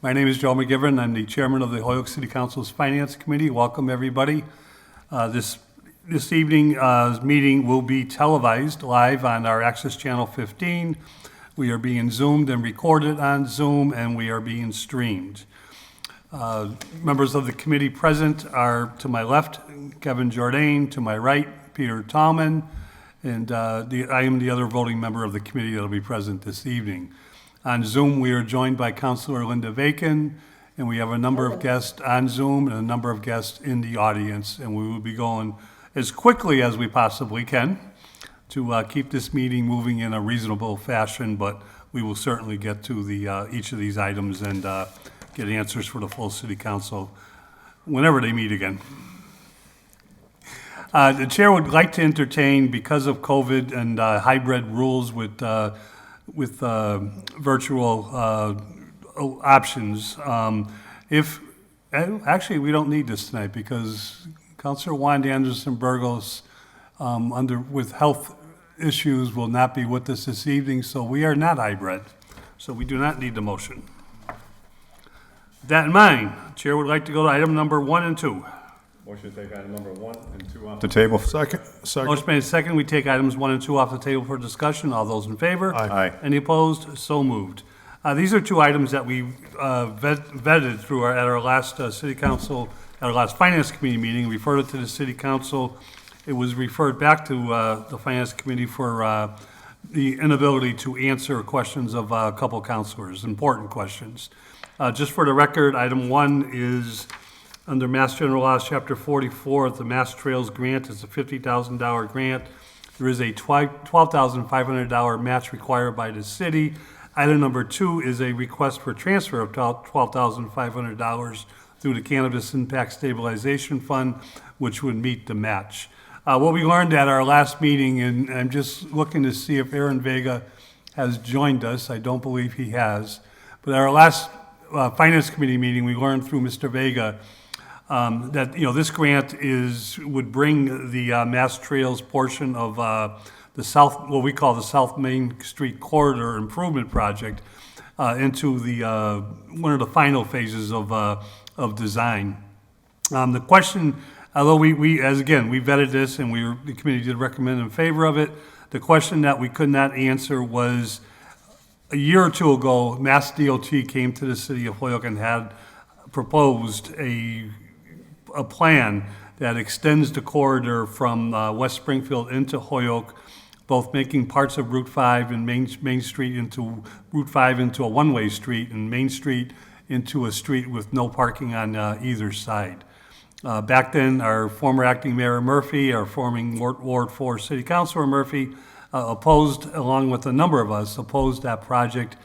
My name is Joe McGivern. I'm the chairman of the Holyoke City Council's Finance Committee. Welcome, everybody. This evening's meeting will be televised live on our Access Channel 15. We are being zoomed and recorded on Zoom, and we are being streamed. Members of the committee present are to my left, Kevin JOURDAIN, to my right, Peter Tallman, and I am the other voting member of the committee that will be present this evening. On Zoom, we are joined by Councilor Linda Vacan, and we have a number of guests on Zoom and a number of guests in the audience, and we will be going as quickly as we possibly can to keep this meeting moving in a reasonable fashion, but we will certainly get to the each of these items and get answers for the full City Council whenever they meet again. The chair would like to entertain, because of COVID and hybrid rules with virtual options, actually we don't need this tonight because Councilor Wanda Anderson Burgos with health issues will not be with us this evening, so we are not hybrid, so we do not need the motion. With that in mind, the chair would like to go to item number 1 and 2. Motion to take item number 1 and 2 off the table. Second. Motion made second. We take items 1 and 2 off the table for discussion. All those in favor? Aye. Any opposed? So moved. These are two items that we vetted through at our last City Council, at our last Finance Committee meeting, referred it to the City Council. It was referred back to the Finance Committee for the inability to answer questions of a couple councilors, important questions. Just for the record, item 1 is under Mass General Laws, Chapter 44, the MassTrails Grant. It's a $50,000 grant. There is a $12,500 match required by the city. Item number 2 is a request for transfer of $12,500 through the Cannabis Impact Stabilization Fund, which would meet the match. What we learned at our last meeting, and I'm just looking to see if Aaron Vega has joined us. I don't believe he has. But at our last Finance Committee meeting, we learned through Mr. Vega that this grant would bring the MassTrails portion of the south, what we call the South Main Street Corridor Improvement Project, into the one of the final phases of design. The question, although we vetted this and the committee did recommend in favor of it, the question that we could not answer was, a year or two ago, Mass DOT came to the city of Holyoke and had proposed a plan that extends the corridor from West Springfield into Holyoke, both making parts of Route 5 and Main Street into Route 5 into a one-way street, and Main Street into a street with no parking on either side. Back then, our former acting mayor Murphy, our former Ward 4 City Councilor Murphy, opposed, along with a number of us, opposed that project,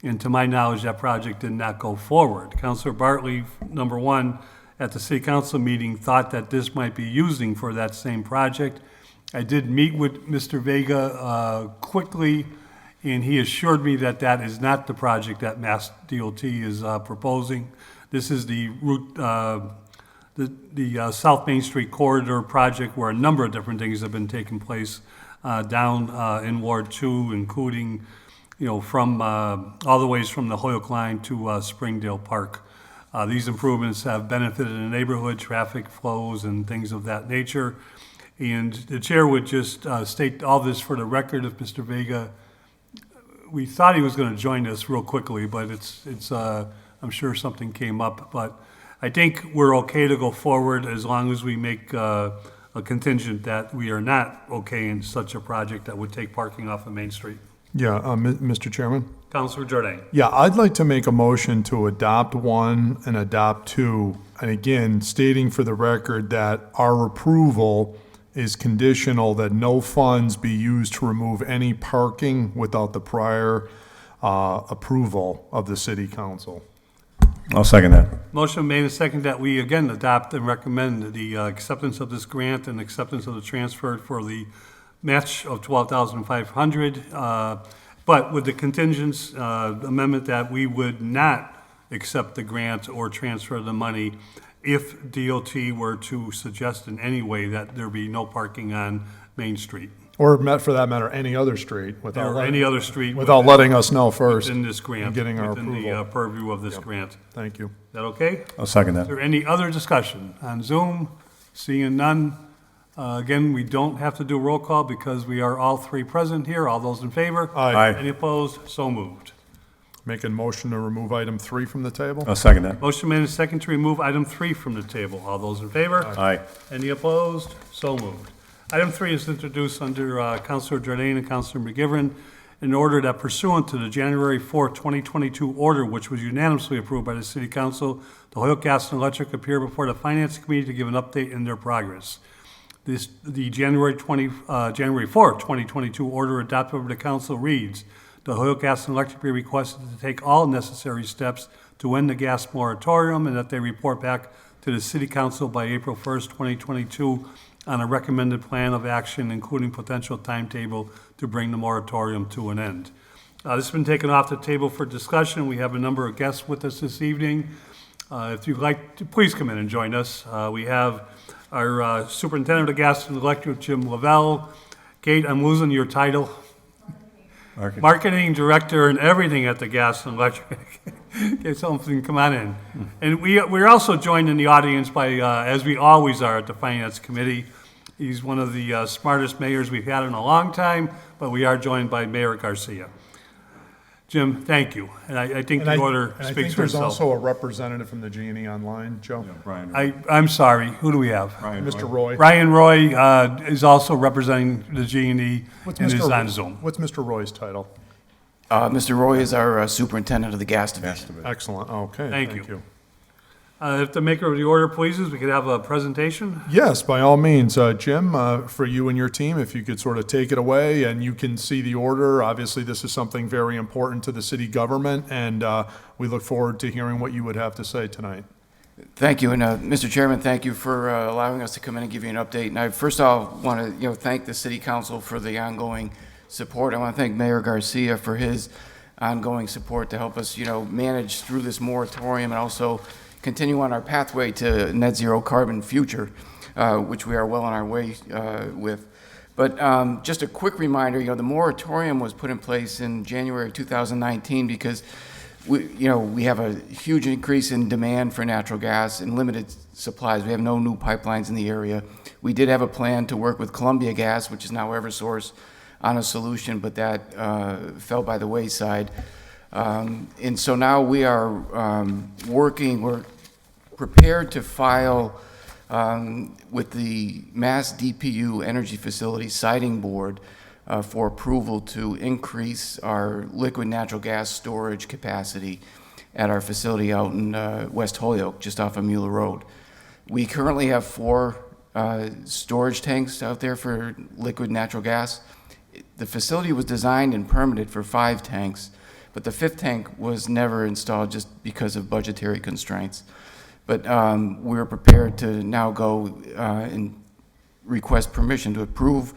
and to my knowledge, that project did not go forward. Councilor Bartley, number 1, at the City Council meeting, thought that this might be using for that same project. I did meet with Mr. Vega quickly, and he assured me that that is not the project that Mass DOT is proposing. This is the South Main Street Corridor project, where a number of different things have been taking place down in Ward 2, including, from all the ways from the Holyoke line to Springdale Park. These improvements have benefited the neighborhood, traffic flows, and things of that nature. And the chair would just state all this for the record of Mr. Vega. We thought he was going to join us real quickly, but I'm sure something came up. But I think we're okay to go forward as long as we make a contingent that we are not okay in such a project that would take parking off of Main Street. Yeah, Mr. Chairman? Councilor JOURDAIN. Yeah, I'd like to make a motion to adopt 1 and adopt 2. And again, stating for the record that our approval is conditional that no funds be used to remove any parking without the prior approval of the City Council. I'll second that. Motion made and seconded that we again adopt and recommend the acceptance of this grant and acceptance of the transfer for the match of $12,500, but with the contingents amendment that we would not accept the grant or transfer the money if DOT were to suggest in any way that there be no parking on Main Street. Or for that matter, any other street without or any other street. without letting us know first. In this grant. and getting our within the approval. purview of this grant. Is Thank you. that okay? I'll second Is that. there any other discussion on Zoom? Seeing none. Again, we don't have to do a roll call because we are all three present here. All those in favor? Aye. Any opposed? So moved. Making motion to remove item 3 from the table? I'll second that. Motion made and second to remove item 3 from the table. All those in favor? Aye. Any opposed? So moved. Item 3 is introduced under Councilor JOURDAIN and Councilor McGivern in order that pursuant to the January 4, 2022 order, which was unanimously approved by the City Council, the Hoyoke Gas and Electric appear before the Finance Committee to give an update in their progress. The January 4, 2022 order adopted by the council reads, the Hoyoke Gas and Electric be requested to take all necessary steps to end the gas moratorium and that they report back to the City Council by April 1st, 2022 on a recommended plan of action, including potential timetable to bring the moratorium to an end. This has been taken off the table for discussion. We have a number of guests with us this evening. If you'd like to, please come in and join us. We have our Superintendent of Gas and Electric, Jim Lavelle. Kate, I'm losing your title. Marketing Director and everything at the Gas and Electric. Okay, something, come on in. And we're also joined in the audience by, as we always are at the Finance Committee. He's one of the smartest mayors we've had in a long time, but we are joined by Mayor Garcia. Jim, thank you. And I think the order I speaks think for there's itself. also a representative from the G&E online, Joe. Brian. I'm sorry, who do we have? Mr. Roy. Ryan Roy is also representing the G&E What's and is Mr. on Zoom. What's Mr. Roy's title? Mr. Roy is our superintendent of the gas division. Excellent, okay. Thank you. If the maker of the order pleases, we could have a presentation. Yes, by all means. Jim, for you and your team, if you could sort of take it away and you can see the order. Obviously, this is something very important to the city government, and we look forward to hearing what you would have to say tonight. Thank you, and Mr. Chairman, thank you for allowing us to come in and give you an update. And I first off want to thank the City Council for the ongoing support. I want to thank Mayor Garcia for his ongoing support to help us manage through this moratorium and also continue on our pathway to net zero carbon future, which we are well on our way with. But just a quick reminder, the moratorium was put in place in January of 2019 because we have a huge increase in demand for natural gas and limited supplies. We have no new pipelines in the area. We did have a plan to work with Columbia Gas, which is now Eversource, on a solution, but that fell by the wayside. And so now we are we're prepared to file with the Mass DPU Energy Facility Siting Board for approval to increase our liquid natural gas storage capacity at our facility out in West Holyoke, just off of Mueller Road. We currently have 4 storage tanks out there for liquid natural gas. The facility was designed and permitted for 5 tanks, but the 5th tank was never installed just because of budgetary constraints. But we're prepared to now go and request permission to approve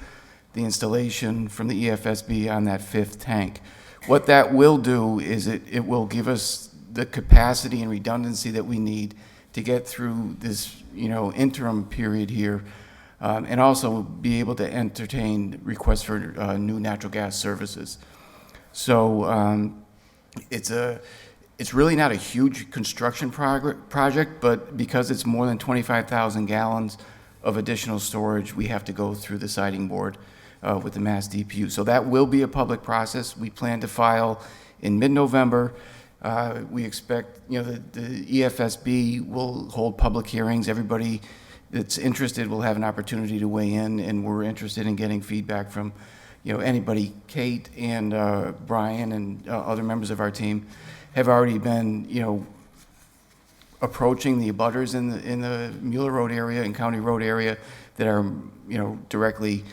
the installation from the EFSB on that 5th tank. What that will do is it will give us the capacity and redundancy that we need to get through this interim period here, and also be able to entertain requests for new natural gas services. So it's really not a huge construction project, but because it's more than 25,000 gallons of additional storage, we have to go through the siting board with the Mass DPU. So that will be a public process. We plan to file in mid-November. We expect, the EFSB will hold public hearings. Everybody that's interested will have an opportunity to weigh in, and we're interested in getting feedback from, anybody. Kate and Brian and other members of our team have already been, approaching the abutters in the Mueller Road area and County Road area that are, directly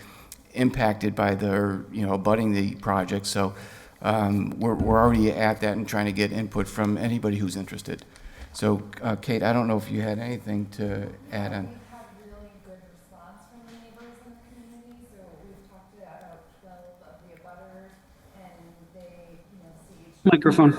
impacted by their, abutting the project. So we're already at that and trying to get input from anybody who's interested. So Kate, I don't know if you had anything to add on. We've had really good response from the neighbors in the community. So we've talked to about 12 of the abutters, and they, see each Microphone.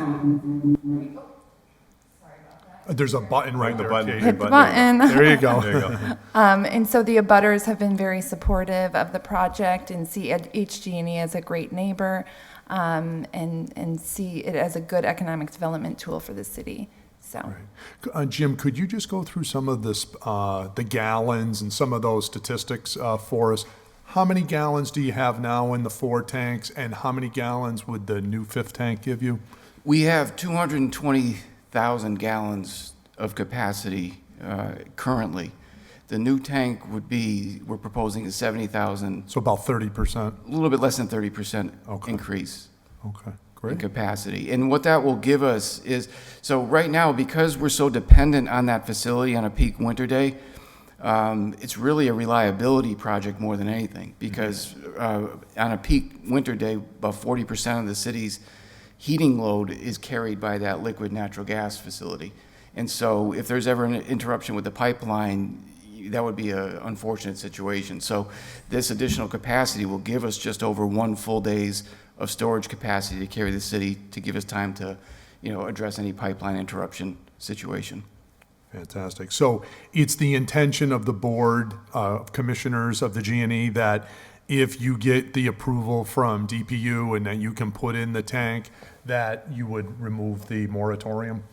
sorry about that. There's a button right The there, button. Kate. Hit the button. There you go. There you go. And so the abutters have been very supportive of the project and see HG&E as a great neighbor, and see it as a good economic development tool for the city, so. Jim, could you just go through some of this, the gallons and some of those statistics for us? How many gallons do you have now in the 4 tanks, and how many gallons would the new 5th tank give you? We have 220,000 gallons of capacity currently. The new tank would be, we're proposing a 70,000, So about 30%. a little bit less than 30% Okay. increase Okay, in great. capacity. And what that will give us is, so right now, because we're so dependent on that facility on a peak winter day, it's really a reliability project more than anything, because on a peak winter day, about 40% of the city's heating load is carried by that liquid natural gas facility. And so if there's ever an interruption with the pipeline, that would be an unfortunate situation. So this additional capacity will give us just over 1 full day's of storage capacity to carry the city, to give us time to, address any pipeline interruption situation. Fantastic. So it's the intention of the board of commissioners of the G&E that if you get the approval from DPU and that you can put in the tank, that you would remove the moratorium?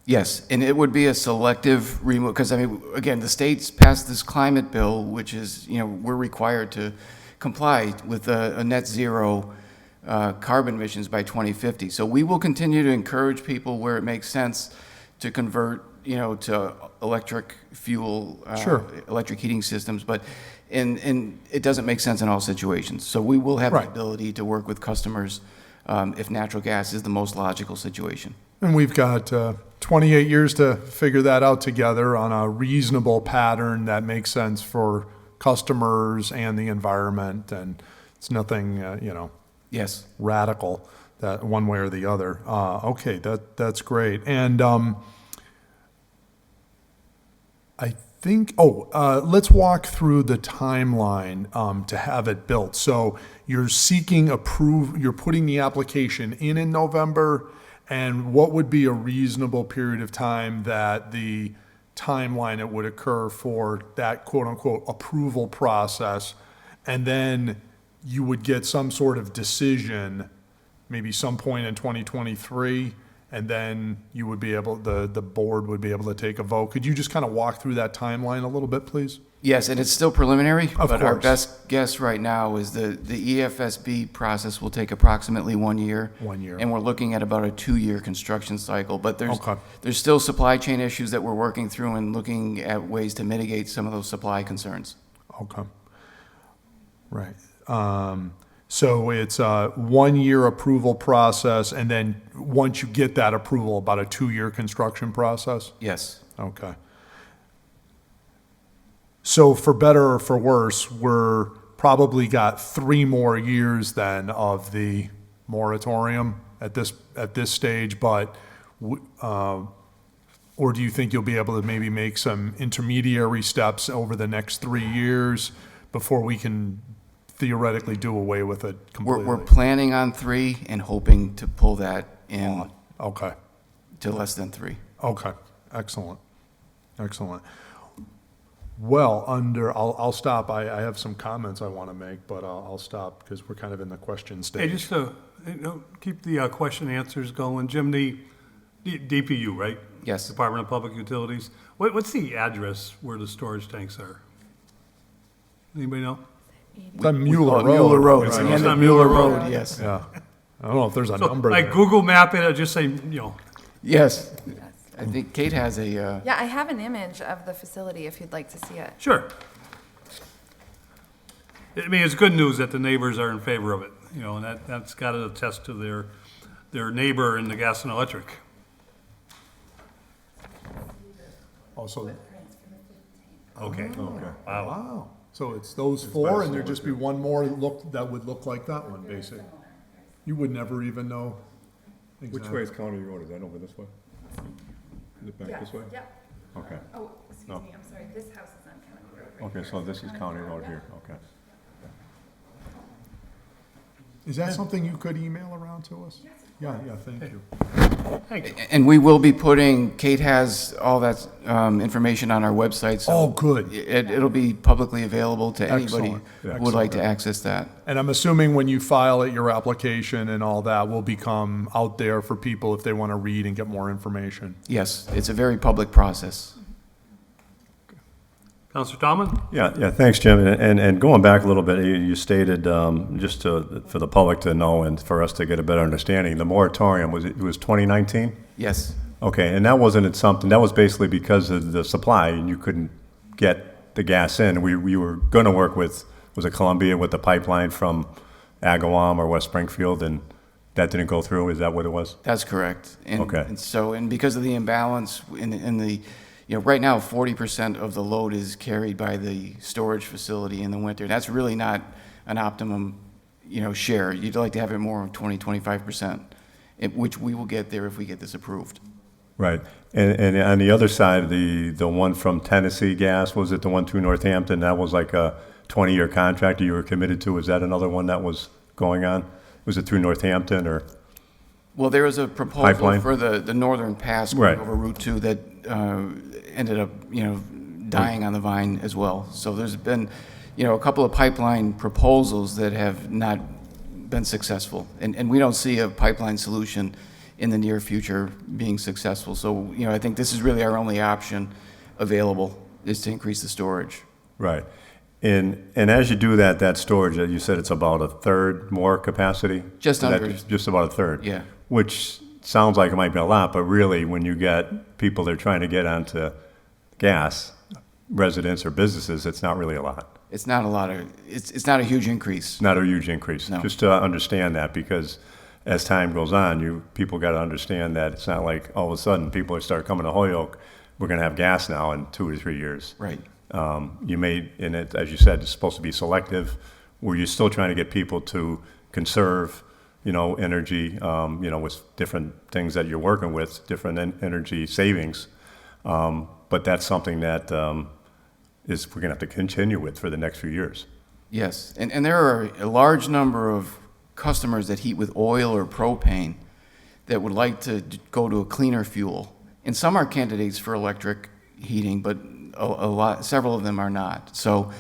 Yes, and it would be a selective remove, because again, the state's passed this climate bill, which is, we're required to comply with a net zero carbon emissions by 2050. So we will continue to encourage people where it makes sense to convert, to electric fuel, Sure. electric heating systems, but and it doesn't make sense in all situations. So we will have the Right. ability to work with customers if natural gas is the most logical situation. And we've got 28 years to figure that out together on a reasonable pattern that makes sense for customers and the environment, and it's nothing, Yes. radical that one way or the other. Okay, that's great. And I think, let's walk through the timeline to have it built. So you're seeking you're putting the application in November, and what would be a reasonable period of time that the timeline it would occur for that quote-unquote approval process? And then you would get some sort of decision, maybe some point in 2023, and then you would be able, the board would be able to take a vote. Could you just kind of walk through that timeline a little bit, please? Yes, and it's still preliminary, Of but our course. best guess right now is the EFSB process will take approximately 1 year. 1 year. And we're looking at about a 2-year construction cycle, but Okay. there's still supply chain issues that we're working through and looking at ways to mitigate some of those supply concerns. Okay. Right. So it's a 1-year approval process, and then once you get that approval, about a 2-year construction process? Yes. Okay. So for better or for worse, we're probably got 3 more years then of the moratorium at this stage, but, or do you think you'll be able to maybe make some intermediary steps over the next 3 years before we can theoretically do away with it completely? We're planning on 3 and hoping to pull that in Okay. to less than 3. Okay, excellent, excellent. Well, I'll stop. I have some comments I want to make, but I'll stop because we're kind of in the question Hey, stage. just to keep the question answers going, Jim, the DPU, right? Yes. Department of Public Utilities. What's the address where the storage tanks are? Anybody know? It's on Mueller Road. Mueller Road, it's Right. the end It's of on Mueller Mueller Road, Road. yes. Yeah. I don't know if there's a So, number like there. Google Map it, or just say, Yes. I think Kate has a, Yeah, I have an image of the facility if you'd like to see it. sure. I mean, it's good news that the neighbors are in favor of it, and that's got to attest to their neighbor in the gas and electric. Oh, so, Okay. Okay. Wow. wow. So it's those 4, and there'd just be one more that would look like that one, basically. You would never even know. Which exactly. way is County Road? Is that over this way? Is it back this way? Yep. Okay. Oh, excuse me, I'm sorry, this house is on County Road. right Okay, so this is County Road here, okay. Is that something you could email around to us? Yeah, thank you. Thank you. And we will be putting, Kate has all that information on our website, so. Oh, good. It'll be publicly available to anybody Excellent. who would like to access that. And I'm assuming when you file it, your application and all that will become out there for people if they want to read and get more information. Yes, it's a very public process. Counselor Tomlin? Yeah, thanks, Jim. And going back a little bit, you stated, for the public to know and for us to get a better understanding, the moratorium, it was 2019? Yes, Okay, and that wasn't something, that was basically because of the supply and you couldn't get the gas in. We were going to work with, was it Columbia, with the pipeline from Agawam or West Springfield, and that didn't go through? Is that what it was? that's correct. And- Okay. And so, and because of the imbalance in the, right now, 40% of the load is carried by the storage facility in the winter. That's really not an optimum, share. You'd like to have it more 20, 25%, which we will get there if we get this approved. Right. And on the other side, the one from Tennessee Gas, was it the one through Northampton? That was like a 20-year contract that you were committed to. Was that another one that was going on? Was it through Northampton or? Well, there was a proposal Pipeline? for the northern pass Right. going over Route 2 that ended up, dying on the vine as well. So there's been, a couple of pipeline proposals that have not been successful. And we don't see a pipeline solution in the near future being successful. So, I think this is really our only option available, is to increase the storage. Right. And as you do that storage, you said it's about a third more capacity? Just Is that under. Just about a third? Yeah. Which sounds like it might be a lot, but really, when you get people that are trying to get onto gas, residents or businesses, it's not really a lot. It's not a lot of, it's not a huge increase. Not a huge increase. No. Just to understand that, because as time goes on, people got to understand that it's not like all of a sudden people start coming to Holyoke, we're going to have gas now in 2 to 3 years. Right. You may, and it, as you said, it's supposed to be selective, where you're still trying to get people to conserve, energy, with different things that you're working with, different energy savings. But that's something that we're going to have to continue with for the next few years. Yes, and there are a large number of customers that heat with oil or propane that would like to go to a cleaner fuel. And some are candidates for electric heating, but several of them are not. So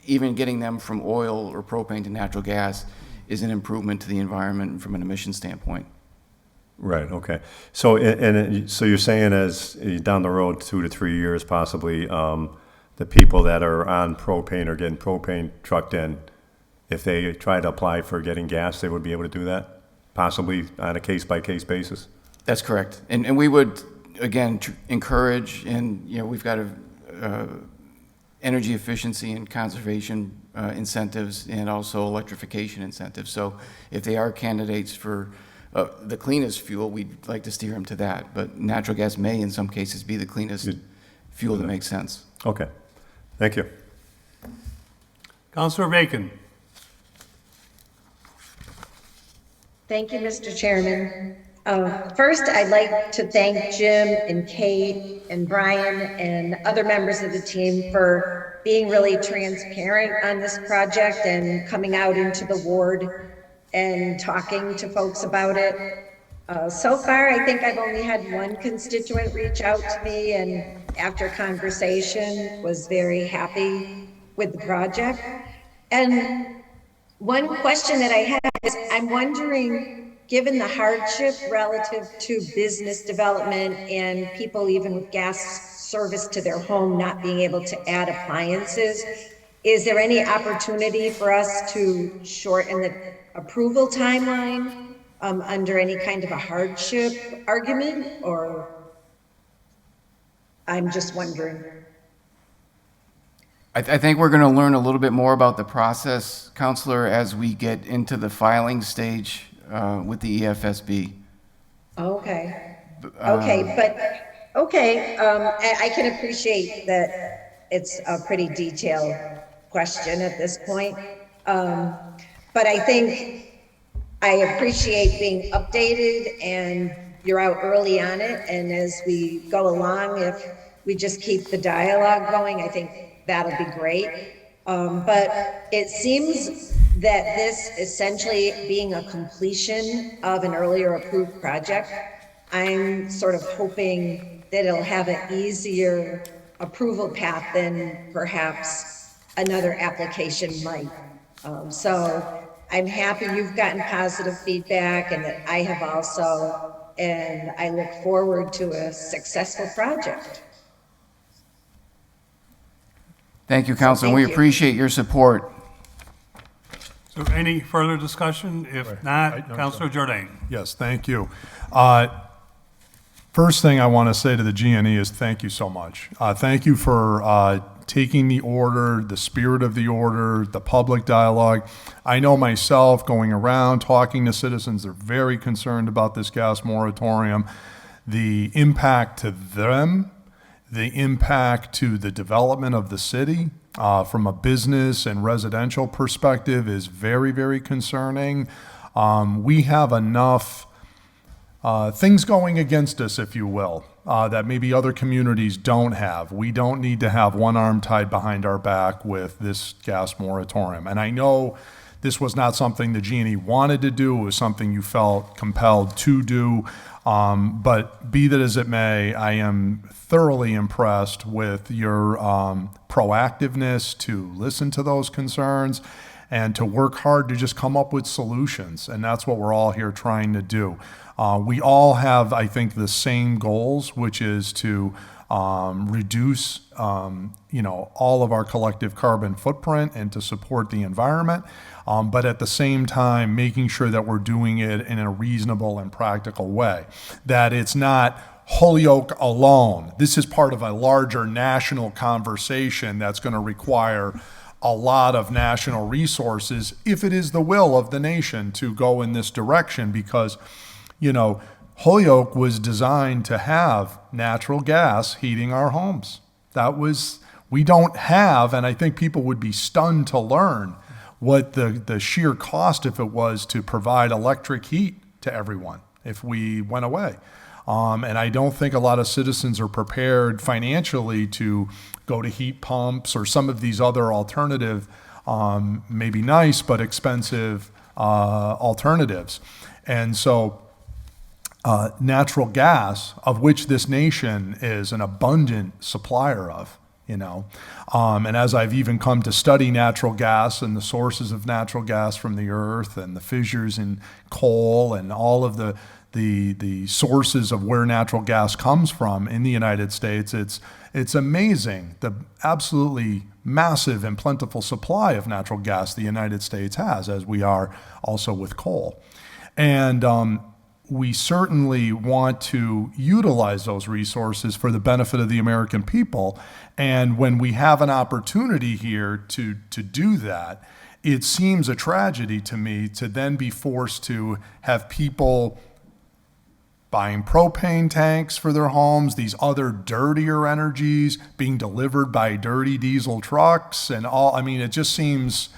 even getting them from oil or propane to natural gas is an improvement to the environment from an emission standpoint. Right, okay. So, so you're saying as down the road, 2 to 3 years possibly, the people that are on propane or getting propane trucked in, if they try to apply for getting gas, they would be able to do that? Possibly on a case-by-case basis? That's correct. And we would, again, encourage, and, we've got energy efficiency and conservation incentives and also electrification incentives. So if they are candidates for the cleanest fuel, we'd like to steer them to that. But natural gas may, in some cases, be the cleanest fuel that makes sense. Okay, thank you. Counselor Bacon? Thank you, Mr. Chairman. First, I'd like to thank Jim and Kate and Brian and other members of the team for being really transparent on this project and coming out into the ward and talking to folks about it. So far, I think I've only had one constituent reach out to me, and after conversation was very happy with the project. And one question that I have is, I'm wondering, given the hardship relative to business development and people even with gas service to their home not being able to add appliances, is there any opportunity for us to shorten the approval timeline under any kind of a hardship argument, or I'm just wondering? I think we're going to learn a little bit more about the process, Counselor, as we get into the filing stage with the EFSB. Okay. I can appreciate that it's a pretty detailed question at this point. But I think I appreciate being updated, and you're out early on it. And as we go along, if we just keep the dialogue going, I think that'll be great. But it seems that this essentially being a completion of an earlier approved project, I'm sort of hoping that it'll have an easier approval path than perhaps another application might. So I'm happy you've gotten positive feedback and that I have also, and I look forward to a successful project. Thank you, Council, and we thank you. appreciate your support. So any further discussion? If not, Councilor Jordan. Yes, thank you. First thing I want to say to the G&E is thank you so much. Thank you for taking the order, the spirit of the order, the public dialogue. I know myself going around talking to citizens, they're very concerned about this gas moratorium. The impact to them, the impact to the development of the city from a business and residential perspective is very, very concerning. We have enough things going against us, if you will, that maybe other communities don't have. We don't need to have one arm tied behind our back with this gas moratorium. And I know this was not something the G&E wanted to do. It was something you felt compelled to do. But be that as it may, I am thoroughly impressed with your proactiveness to listen to those concerns and to work hard to just come up with solutions. And that's what we're all here trying to do. We all have, I think, the same goals, which is to reduce, all of our collective carbon footprint and to support the environment. But at the same time, making sure that we're doing it in a reasonable and practical way. That it's not Holyoke alone. This is part of a larger national conversation that's going to require a lot of national resources if it is the will of the nation to go in this direction, because Holyoke was designed to have natural gas heating our homes. We don't have, and I think people would be stunned to learn what the sheer cost if it was to provide electric heat to everyone if we went away. And I don't think a lot of citizens are prepared financially to go to heat pumps or some of these other alternative, maybe nice but expensive alternatives. And so natural gas, of which this nation is an abundant supplier of, and as I've even come to study natural gas and the sources of natural gas from the earth and the fissures in coal and all of the sources of where natural gas comes from in the United States, it's amazing the absolutely massive and plentiful supply of natural gas the United States has, as we are also with coal. And we certainly want to utilize those resources for the benefit of the American people. And when we have an opportunity here to do that, it seems a tragedy to me to then be forced to have people buying propane tanks for their homes, these other dirtier energies being delivered by dirty diesel trucks and all. I mean, it just seems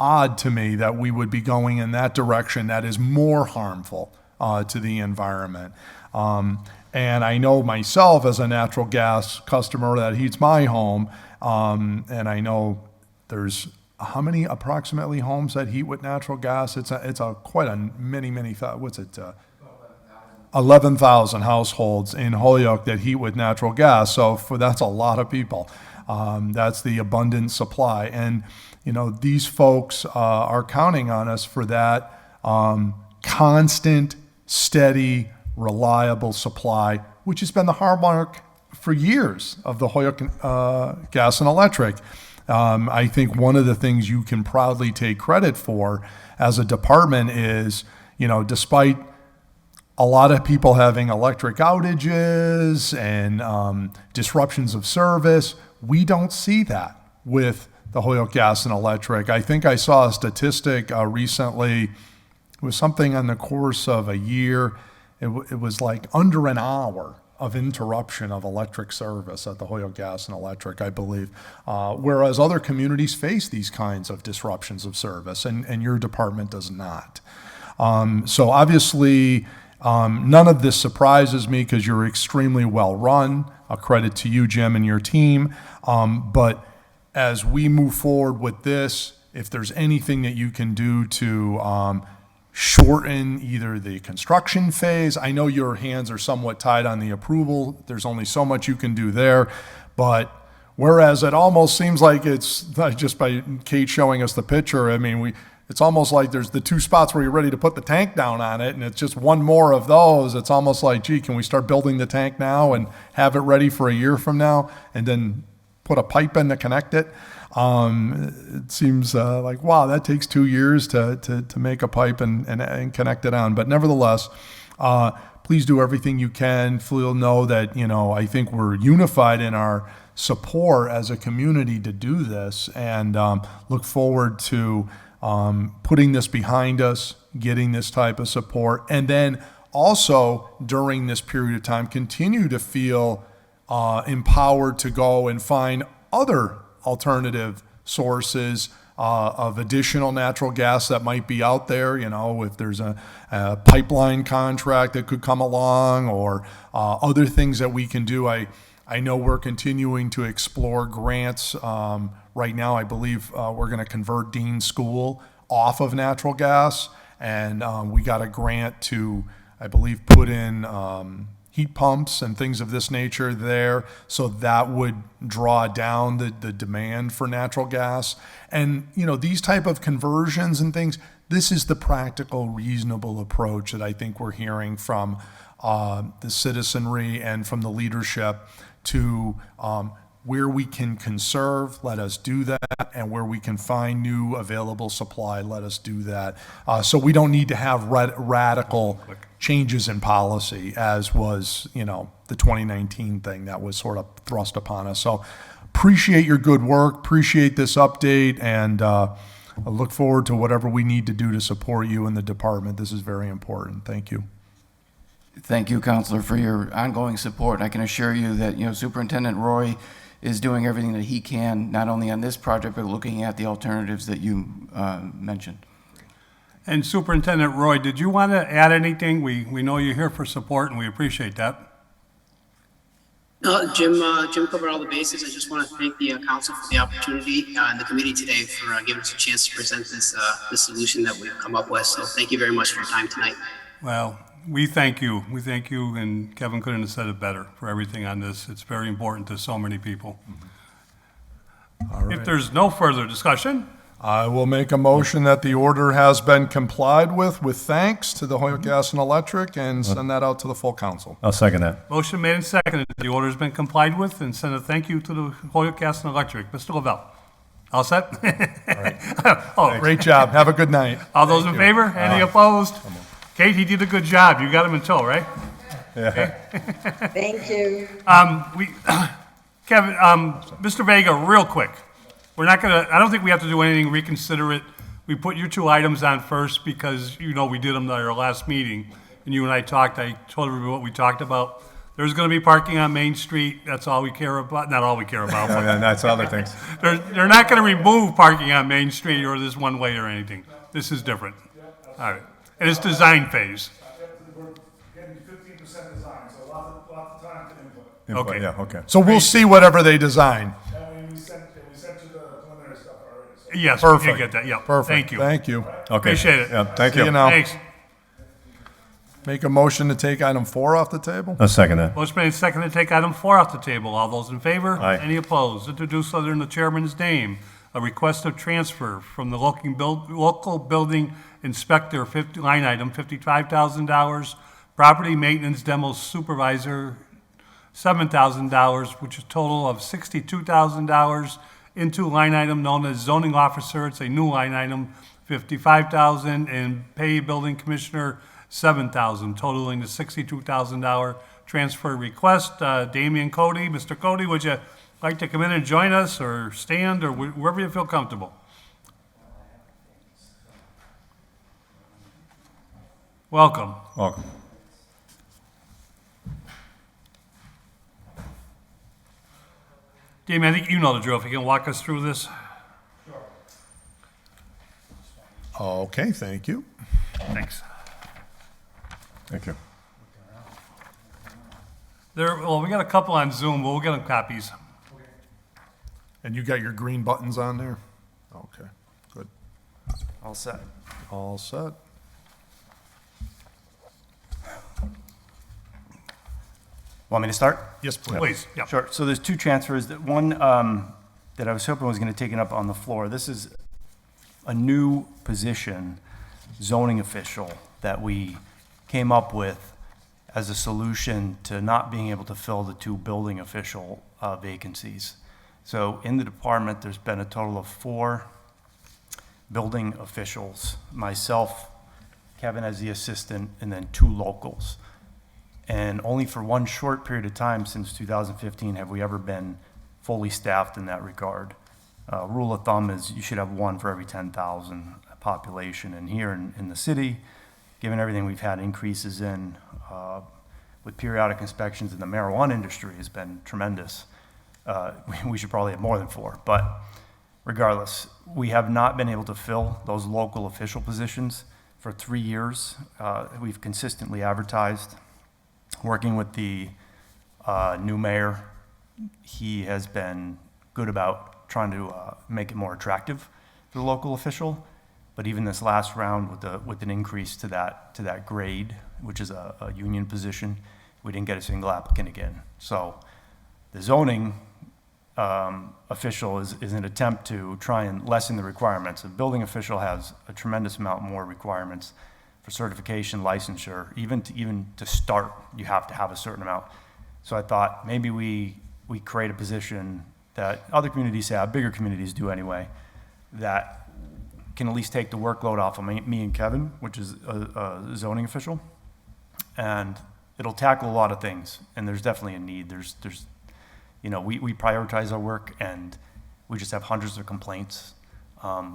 odd to me that we would be going in that direction that is more harmful to the environment. And I know myself as a natural gas customer that heats my home, and I know there's how many approximately homes that heat with natural gas? It's quite a many 11,000 households in Holyoke that heat with natural gas. So that's a lot of people. That's the abundant supply. And these folks are counting on us for that constant, steady, reliable supply, which has been the hallmark for years of the Holyoke Gas and Electric. I think one of the things you can proudly take credit for as a department is, despite a lot of people having electric outages and disruptions of service, we don't see that with the Holyoke Gas and Electric. I think I saw a statistic recently. It was something on the course of a year. It was like under an hour of interruption of electric service at the Holyoke Gas and Electric, I believe, whereas other communities face these kinds of disruptions of service, and your department does not. So obviously, none of this surprises me because you're extremely well run. A credit to you, Jim, and your team. But as we move forward with this, if there's anything that you can do to shorten either the construction phase. I know your hands are somewhat tied on the approval. There's only so much you can do there. But whereas it almost seems like it's, just by Kate showing us the picture, I mean, it's almost like there's the two spots where you're ready to put the tank down on it, and it's just one more of those. It's almost like, gee, can we start building the tank now and have it ready for a year from now, and then put a pipe in to connect it? It seems like, wow, that takes 2 years to make a pipe and connect it on. But nevertheless, please do everything you can. Feel know that, I think we're unified in our support as a community to do this, and look forward to putting this behind us, getting this type of support, and then also during this period of time, continue to feel empowered to go and find other alternative sources of additional natural gas that might be out there. If there's a pipeline contract that could come along, or other things that we can do. I know we're continuing to explore grants. Right now, I believe we're going to convert Dean School off of natural gas, and we got a grant to, I believe, put in heat pumps and things of this nature there, so that would draw down the demand for natural gas. And, these type of conversions and things, this is the practical, reasonable approach that I think we're hearing from the citizenry and from the leadership to where we can conserve, let us do that, and where we can find new available supply, let us do that. So we don't need to have radical changes in policy, as was, the 2019 thing that was sort of thrust upon us. So appreciate your good work, appreciate this update, and I look forward to whatever we need to do to support you in the department. This is very important. Thank you. Thank you, Counselor, for your ongoing support. I can assure you that, Superintendent Roy is doing everything that he can, not only on this project, but looking at the alternatives that you mentioned. And Superintendent Roy, did you want to add anything? We know you're here for support, and we appreciate that. Jim covered all the bases. I just want to thank the council for the opportunity and the committee today for giving us a chance to present this solution that we've come up with. So thank you very much for your time tonight. Well, we thank you. We thank you, and Kevin couldn't have said it better, for everything on this. It's very important to so many people. All right. If there's no further discussion, I will make a motion that the order has been complied with thanks to the Hoyok Gas and Electric, and send that out to the full council. I'll second that. motion made and seconded. The order has been complied with, and send a thank you to the Hoyok Gas and Electric. Mr. Lavelle, all set? Oh, Great job. Have a good night. all those in favor? Any opposed? Kate, he did a good job. You got him in tow, right? Thank you. Kevin, Mr. Vega, real quick. We're not gonna, I don't think we have to do anything, reconsider it. We put your two items on first because, we did them at our last meeting, and you and I talked. I told everybody what we talked about. There's gonna be parking on Main Street. That's all we care about. Not all we care about, but And that's other things. they're not gonna remove parking on Main Street or this one way or anything. This is different. All right. And it's design phase. We're getting 15% design, so lots of time to input. Okay. Yeah, okay. So we'll see whatever they design. And we sent you the preliminary stuff already. So. Yes, we did Perfect. get that. Yeah. Perfect. Thank you. Thank you. Okay. Appreciate it. Yeah, thank See you. you now. Thanks. Make a motion to take item 4 off the table. I'll second that. Motion made and seconded to take item 4 off the table. All those in favor? Aye. Any opposed? Introduced under the chairman's name. A request of transfer from the local building inspector, line item, $55,000. Property maintenance demo supervisor, $7,000, which is a total of $62,000, into line item known as zoning officer. It's a new line item, $55,000, and pay building commissioner, $7,000, totaling the $62,000 transfer request. Damian Cody, Mr. Cody, would you like to come in and join us, or stand, or wherever you feel comfortable? Welcome. Welcome. Damian, I think you know the drill. If you can walk us through this. Okay, thank you. Thanks. Thank you. We got a couple on Zoom, but we'll get them copies. And you got your green buttons on there? Okay, good. All set. All set. Want me to start? Yes, please. Please, yeah. Sure. So there's two transfers. One that I was hoping was going to take it up on the floor. This is a new position, zoning official, that we came up with as a solution to not being able to fill the two building official vacancies. So in the department, there's been a total of 4 building officials, myself, Kevin as the assistant, and then 2 locals. And only for one short period of time since 2015 have we ever been fully staffed in that regard. Rule of thumb is you should have 1 for every 10,000 population. And here in the city, given everything we've had increases in with periodic inspections in the marijuana industry has been tremendous. We should probably have more than 4. But regardless, we have not been able to fill those local official positions for 3 years. We've consistently advertised. Working with the new mayor, he has been good about trying to make it more attractive for the local official. But even this last round with an increase to that grade, which is a union position, we didn't get a single applicant again. So the zoning official is an attempt to try and lessen the requirements. A building official has a tremendous amount more requirements for certification, licensure, even to start, you have to have a certain amount. So I thought maybe we create a position that other communities have, bigger communities do anyway, that can at least take the workload off of me and Kevin, which is a zoning official, and it'll tackle a lot of things. And there's definitely a need. There's we prioritize our work, and we just have hundreds of complaints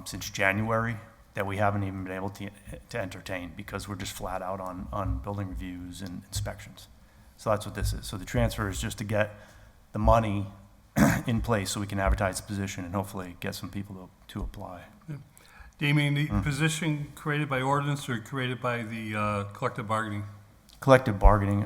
since January that we haven't even been able to entertain because we're just flat out on building reviews and inspections. So that's what this is. So the transfer is just to get the money in place so we can advertise the position and hopefully get some people to apply. Damien, the position created by ordinance or created by the collective bargaining? Collective bargaining,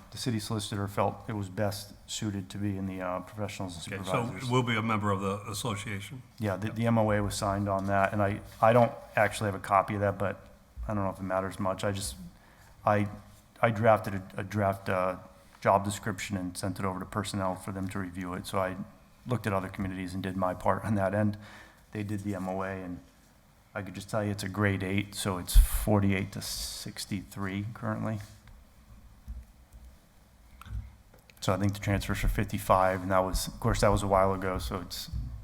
the city solicitor felt it was best suited to be in the professionals and Okay, supervisors. so we'll be a member of the association. Yeah, the MOA was signed on that, and I don't actually have a copy of that, but I don't know if it matters much. I drafted a draft job description and sent it over to personnel for them to review it. So I looked at other communities and did my part on that end. They did the MOA, and I could just tell you it's a grade 8, so it's 48 to 63 currently. So I think the transfers for 55, and that was, of course, that was a while ago, so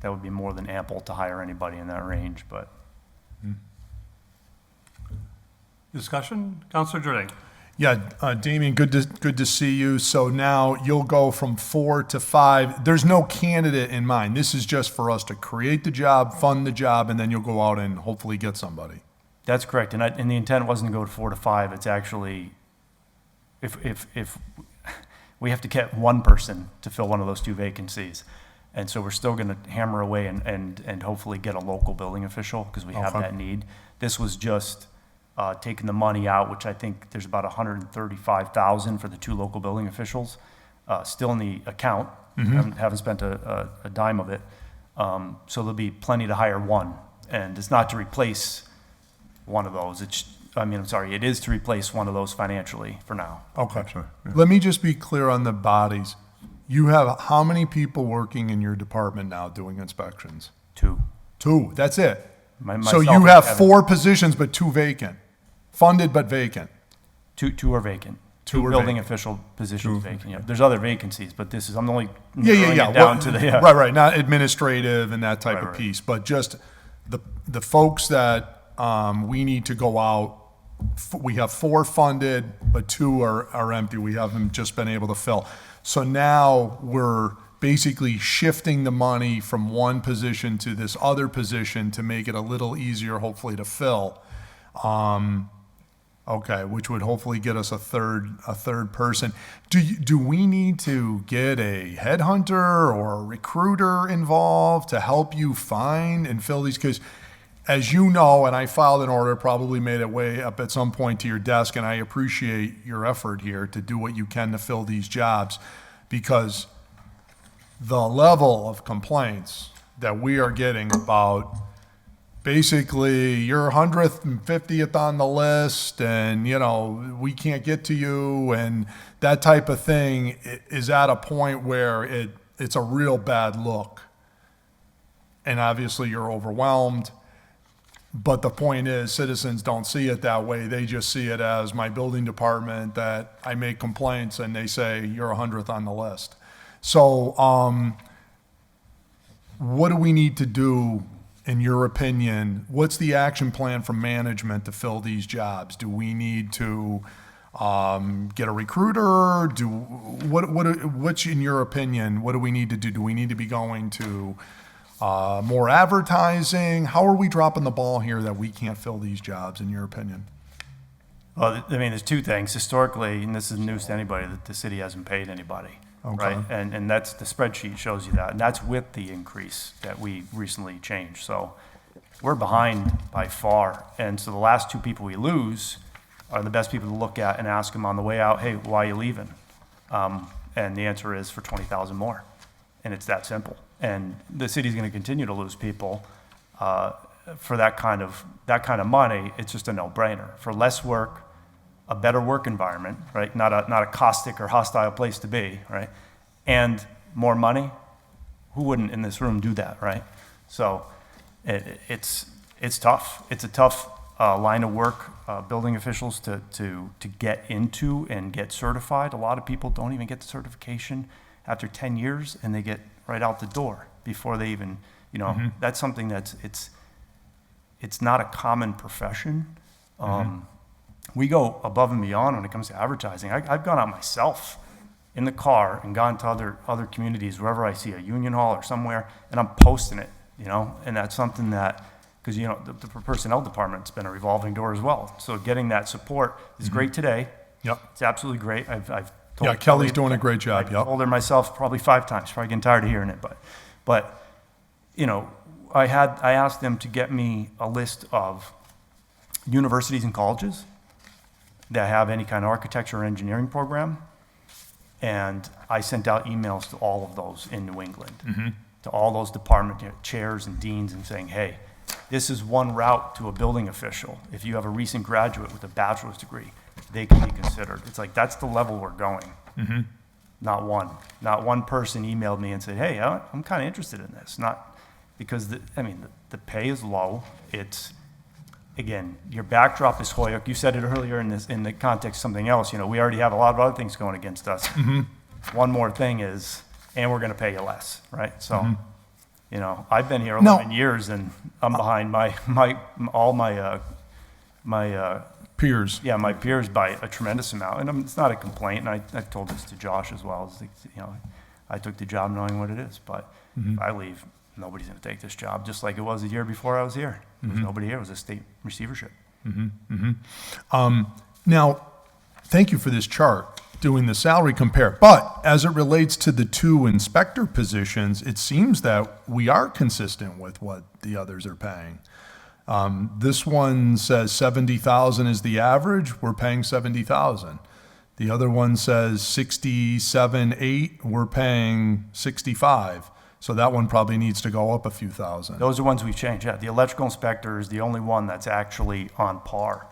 that would be more than ample to hire anybody in that range, but. Discussion? Councilor Jordan? Yeah, Damien, good to see you. So now you'll go from 4 to 5. There's no candidate in mind. This is just for us to create the job, fund the job, and then you'll go out and hopefully get somebody. That's correct, and the intent wasn't to go to 4 to 5. It's actually, if we have to get one person to fill one of those 2 vacancies. And so we're still going to hammer away and hopefully get a local building official because we have Okay. that need. This was just taking the money out, which I think there's about $135,000 for the 2 local building officials, still in the account. Haven't spent a dime of it. So there'll be plenty to hire one. And it's not to replace one of those. It is to replace one of those financially for now. Okay. Sure, yeah. Let me just be clear on the bodies. You have how many people working in your department now doing inspections? 2. 2, that's it. So Myself you and have Kevin. 4 positions, but 2 vacant. Funded but vacant. Two are vacant. 2 Two are building vacant. official positions vacant. Yeah, there's other vacancies, but I'm only Yeah. narrowing it down to the. Right, not administrative and that type Right, of right. piece, but just the folks that we need to go out. We have 4 funded, but 2 are empty. We haven't just been able to fill. So now we're basically shifting the money from one position to this other position to make it a little easier, hopefully, to fill. Okay, which would hopefully get us a third person. Do we need to get a headhunter or a recruiter involved to help you find and fill these? Because as you know, and I filed an order, probably made it way up at some point to your desk, and I appreciate your effort here to do what you can to fill these jobs, because the level of complaints that we are getting about basically you're 150th on the list and, you know, we can't get to you, and that type of thing is at a point where it's a real bad look. And obviously you're overwhelmed. But the point is, citizens don't see it that way. They just see it as my building department that I make complaints and they say you're 100th on the list. So, what do we need to do, in your opinion? What's the action plan from management to fill these jobs? Do we need to get a recruiter? What's in your opinion? What do we need to do? Do we need to be going to more advertising? How are we dropping the ball here that we can't fill these jobs, in your opinion? Well, I mean, there's two things. Historically, and this is news to anybody, that the city hasn't paid anybody, Okay. right? And that's, the spreadsheet shows you that, and that's with the increase that we recently changed. So we're behind by far. And so the last two people we lose are the best people to look at and ask them on the way out, hey, why are you leaving? And the answer is for 20,000 more. And it's that simple. And the city's going to continue to lose people for that kind of money. It's just a no-brainer. For less work, a better work environment, right? Not a caustic or hostile place to be, right? And more money. Who wouldn't in this room do that, right? So it's tough. It's a tough line of work, building officials to get into and get certified. A lot of people don't even get the certification after 10 years, and they get right out the door before they even, you know, that's something it's not a common profession. We go above and beyond when it comes to advertising. I've gone out myself in the car and gone to other communities, wherever I see a union hall or somewhere, and I'm posting it, you know, and that's something that, because, you know, the personnel department's been a revolving door as well. So getting that support is great today. Yep. It's absolutely great. I've told Yeah, Kelly's Kelly- doing a great job, I yep. told her myself probably 5 times, probably getting tired of hearing it, but you know, I asked them to get me a list of universities and colleges that have any kind of architecture or engineering program, and I sent out emails to all of those in New England, to all those department chairs and deans, and saying, hey, this is one route to a building official. If you have a recent graduate with a bachelor's degree, they can be considered. It's like, that's the level we're going. Not one person emailed me and said, hey, I'm kind of interested in this. Not because the pay is low. It's, again, your backdrop is Hoyok. You said it earlier in the context of something else. You know, we already have a lot of other things going against us. One more thing is, and we're going to pay you less, right? So, you know, I've been here 11 years, and I'm behind all my Peers. yeah, my peers by a tremendous amount, and it's not a complaint. And I've told this to Josh as well. It's like, you know, I took the job knowing what it is, but if I leave, nobody's going to take this job. Just like it was the year before I was here. There was nobody here. It was a state receivership. Now, thank you for this chart, doing the salary compare. But as it relates to the 2 inspector positions, it seems that we are consistent with what the others are paying. This one says 70,000 is the average. We're paying 70,000. The other one says 67.8. We're paying 65. So that one probably needs to go up a few thousand. Those are ones we've changed. Yeah, the electrical inspector is the only one that's actually on par.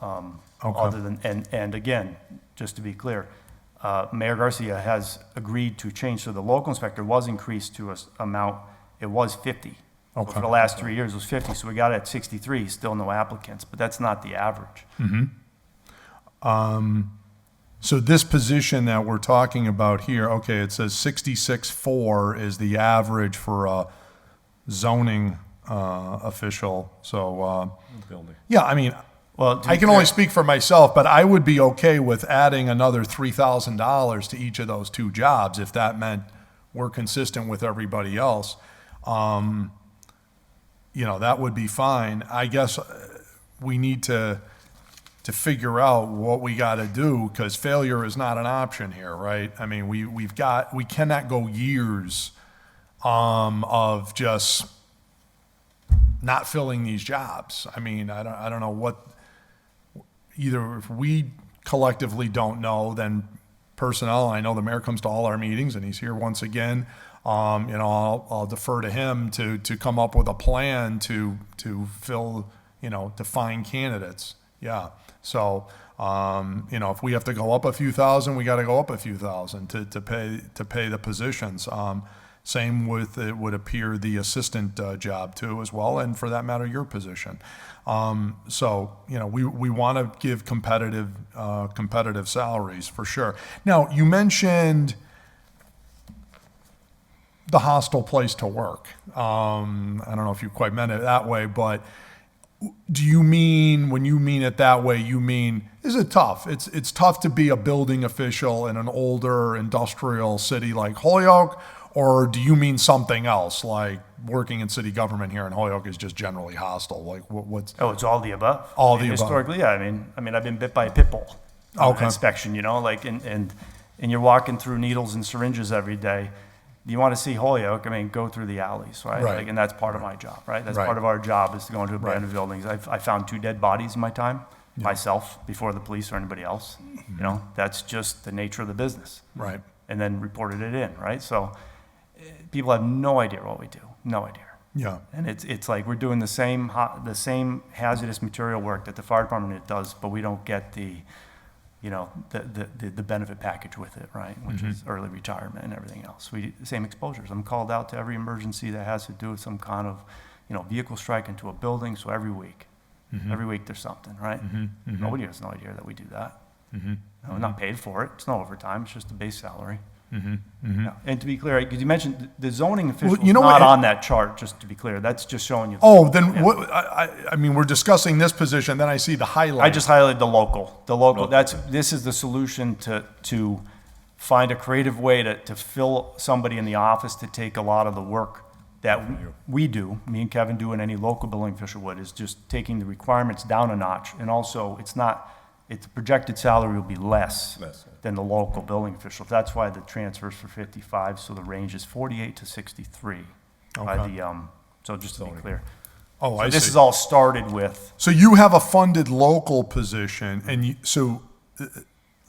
Other than, and again, just to be clear, Mayor Garcia has agreed to change. So the local inspector was increased to a amount. It was 50. So for the last 3 years, it was 50. So we got it at 63. Still no applicants, but that's not the average. So this position that we're talking about here, okay, it says 66.4 is the average for a zoning official. So, Building. yeah, I mean, Well, I can only speak for myself, but I would be okay with adding another $3,000 to each of those 2 jobs if that meant we're consistent with everybody else. You know, that would be fine. I guess we need to figure out what we got to do, because failure is not an option here, right? I mean, we cannot go years of just not filling these jobs. I mean, I don't know what, either if we collectively don't know, then personnel, I know the mayor comes to all our meetings and he's here once again. I'll defer to him to come up with a plan to fill, to find candidates. Yeah. So, if we have to go up a few thousand, we got to go up a few thousand to pay the positions. Same with, it would appear, the assistant job too as well, and for that matter, your position. We want to give competitive salaries for sure. Now, you mentioned the hostile place to work. I don't know if you quite meant it that way, but do you mean, when you mean it that way, you mean, is it tough? It's tough to be a building official in an older industrial city like Holyoke, or do you mean something else, like working in city government here in Holyoke is just generally hostile? Like what's? Oh, it's all the above. All the above. Historically, yeah. I mean, I've been bit by a pit bull on Okay. inspection, and you're walking through needles and syringes every day. You want to see Holyoke, go through the alleys, right? Right. And that's part of my job, right? That's Right. part of our job, is to go into abandoned buildings. I found 2 dead bodies in my time, myself, before the police or anybody else. That's just the nature of the business. Right. And then reported it in, right? So people have no idea what we do, no idea. Yeah. And it's like we're doing the same hazardous material work that the fire department does, but we don't get the benefit package with it, right? Which is early retirement and everything else. The same exposures. I'm called out to every emergency that has to do with some kind of, vehicle strike into a building. So every week there's something, right? Nobody has no idea that we do that. I'm not paid for it. It's no overtime. It's just a base salary. Yeah. And to be clear, because you mentioned the zoning official is not on that chart, just to be clear. That's just showing you. Oh, then what? We're discussing this position. Then I see the highlight. I just highlighted the local. The local. This is the solution to find a creative way to fill somebody in the office to take a lot of the work that we do. Me and Kevin do, and any local building official would, is just taking the requirements down a notch. And also, the projected salary will be less than the local building official. That's why the transfers for 55. So the range is 48 to 63. By the so just to be clear. Oh, So I this see. is all started with. So you have a funded local position, and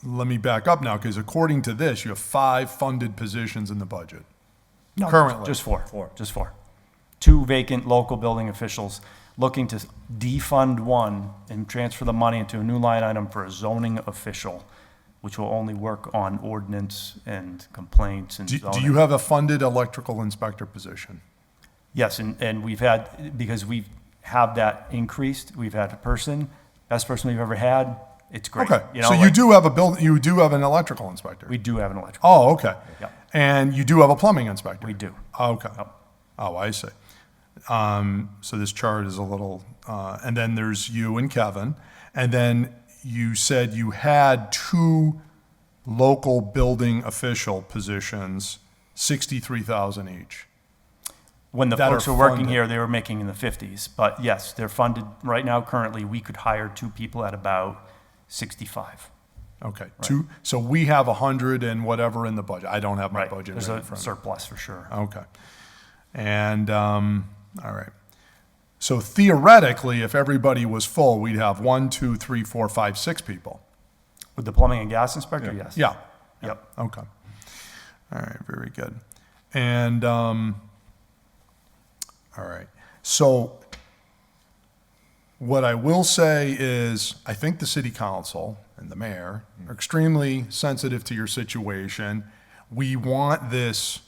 let me back up now, because according to this, you have 5 funded positions in the budget. No, Currently. just 4. Just 4. 2 vacant local building officials, looking to defund one and transfer the money into a new line item for a zoning official, which will only work on ordinance and complaints and Do zoning. you have a funded electrical inspector position? Yes, and we've had, because we have that increased, we've had a person, best person we've ever had. It's great. Okay, so like, you do have an electrical inspector? We do have an electrical. Oh, okay. Yep. And you do have a plumbing inspector? We do. Okay. Yep. Oh, I see. So this chart is a little, and then there's you and Kevin, and then you said you had 2 local building official positions, 63,000 each. When the that folks are were working funded. here, they were making in the 50s. But yes, they're funded right now. Currently, we could hire 2 people at about 65. Okay, 2. So we have 100 and whatever in the budget. I don't have my Right. budget There's right in a front of me. surplus for sure. Okay. And, all right. So theoretically, if everybody was full, we'd have 1, 2, 3, 4, 5, 6 people. With the plumbing and gas inspector, yes. Yeah. Yep. Okay. All right, very good. And, all right. So what I will say is, I think the city council and the mayor are extremely sensitive to your situation. We want this,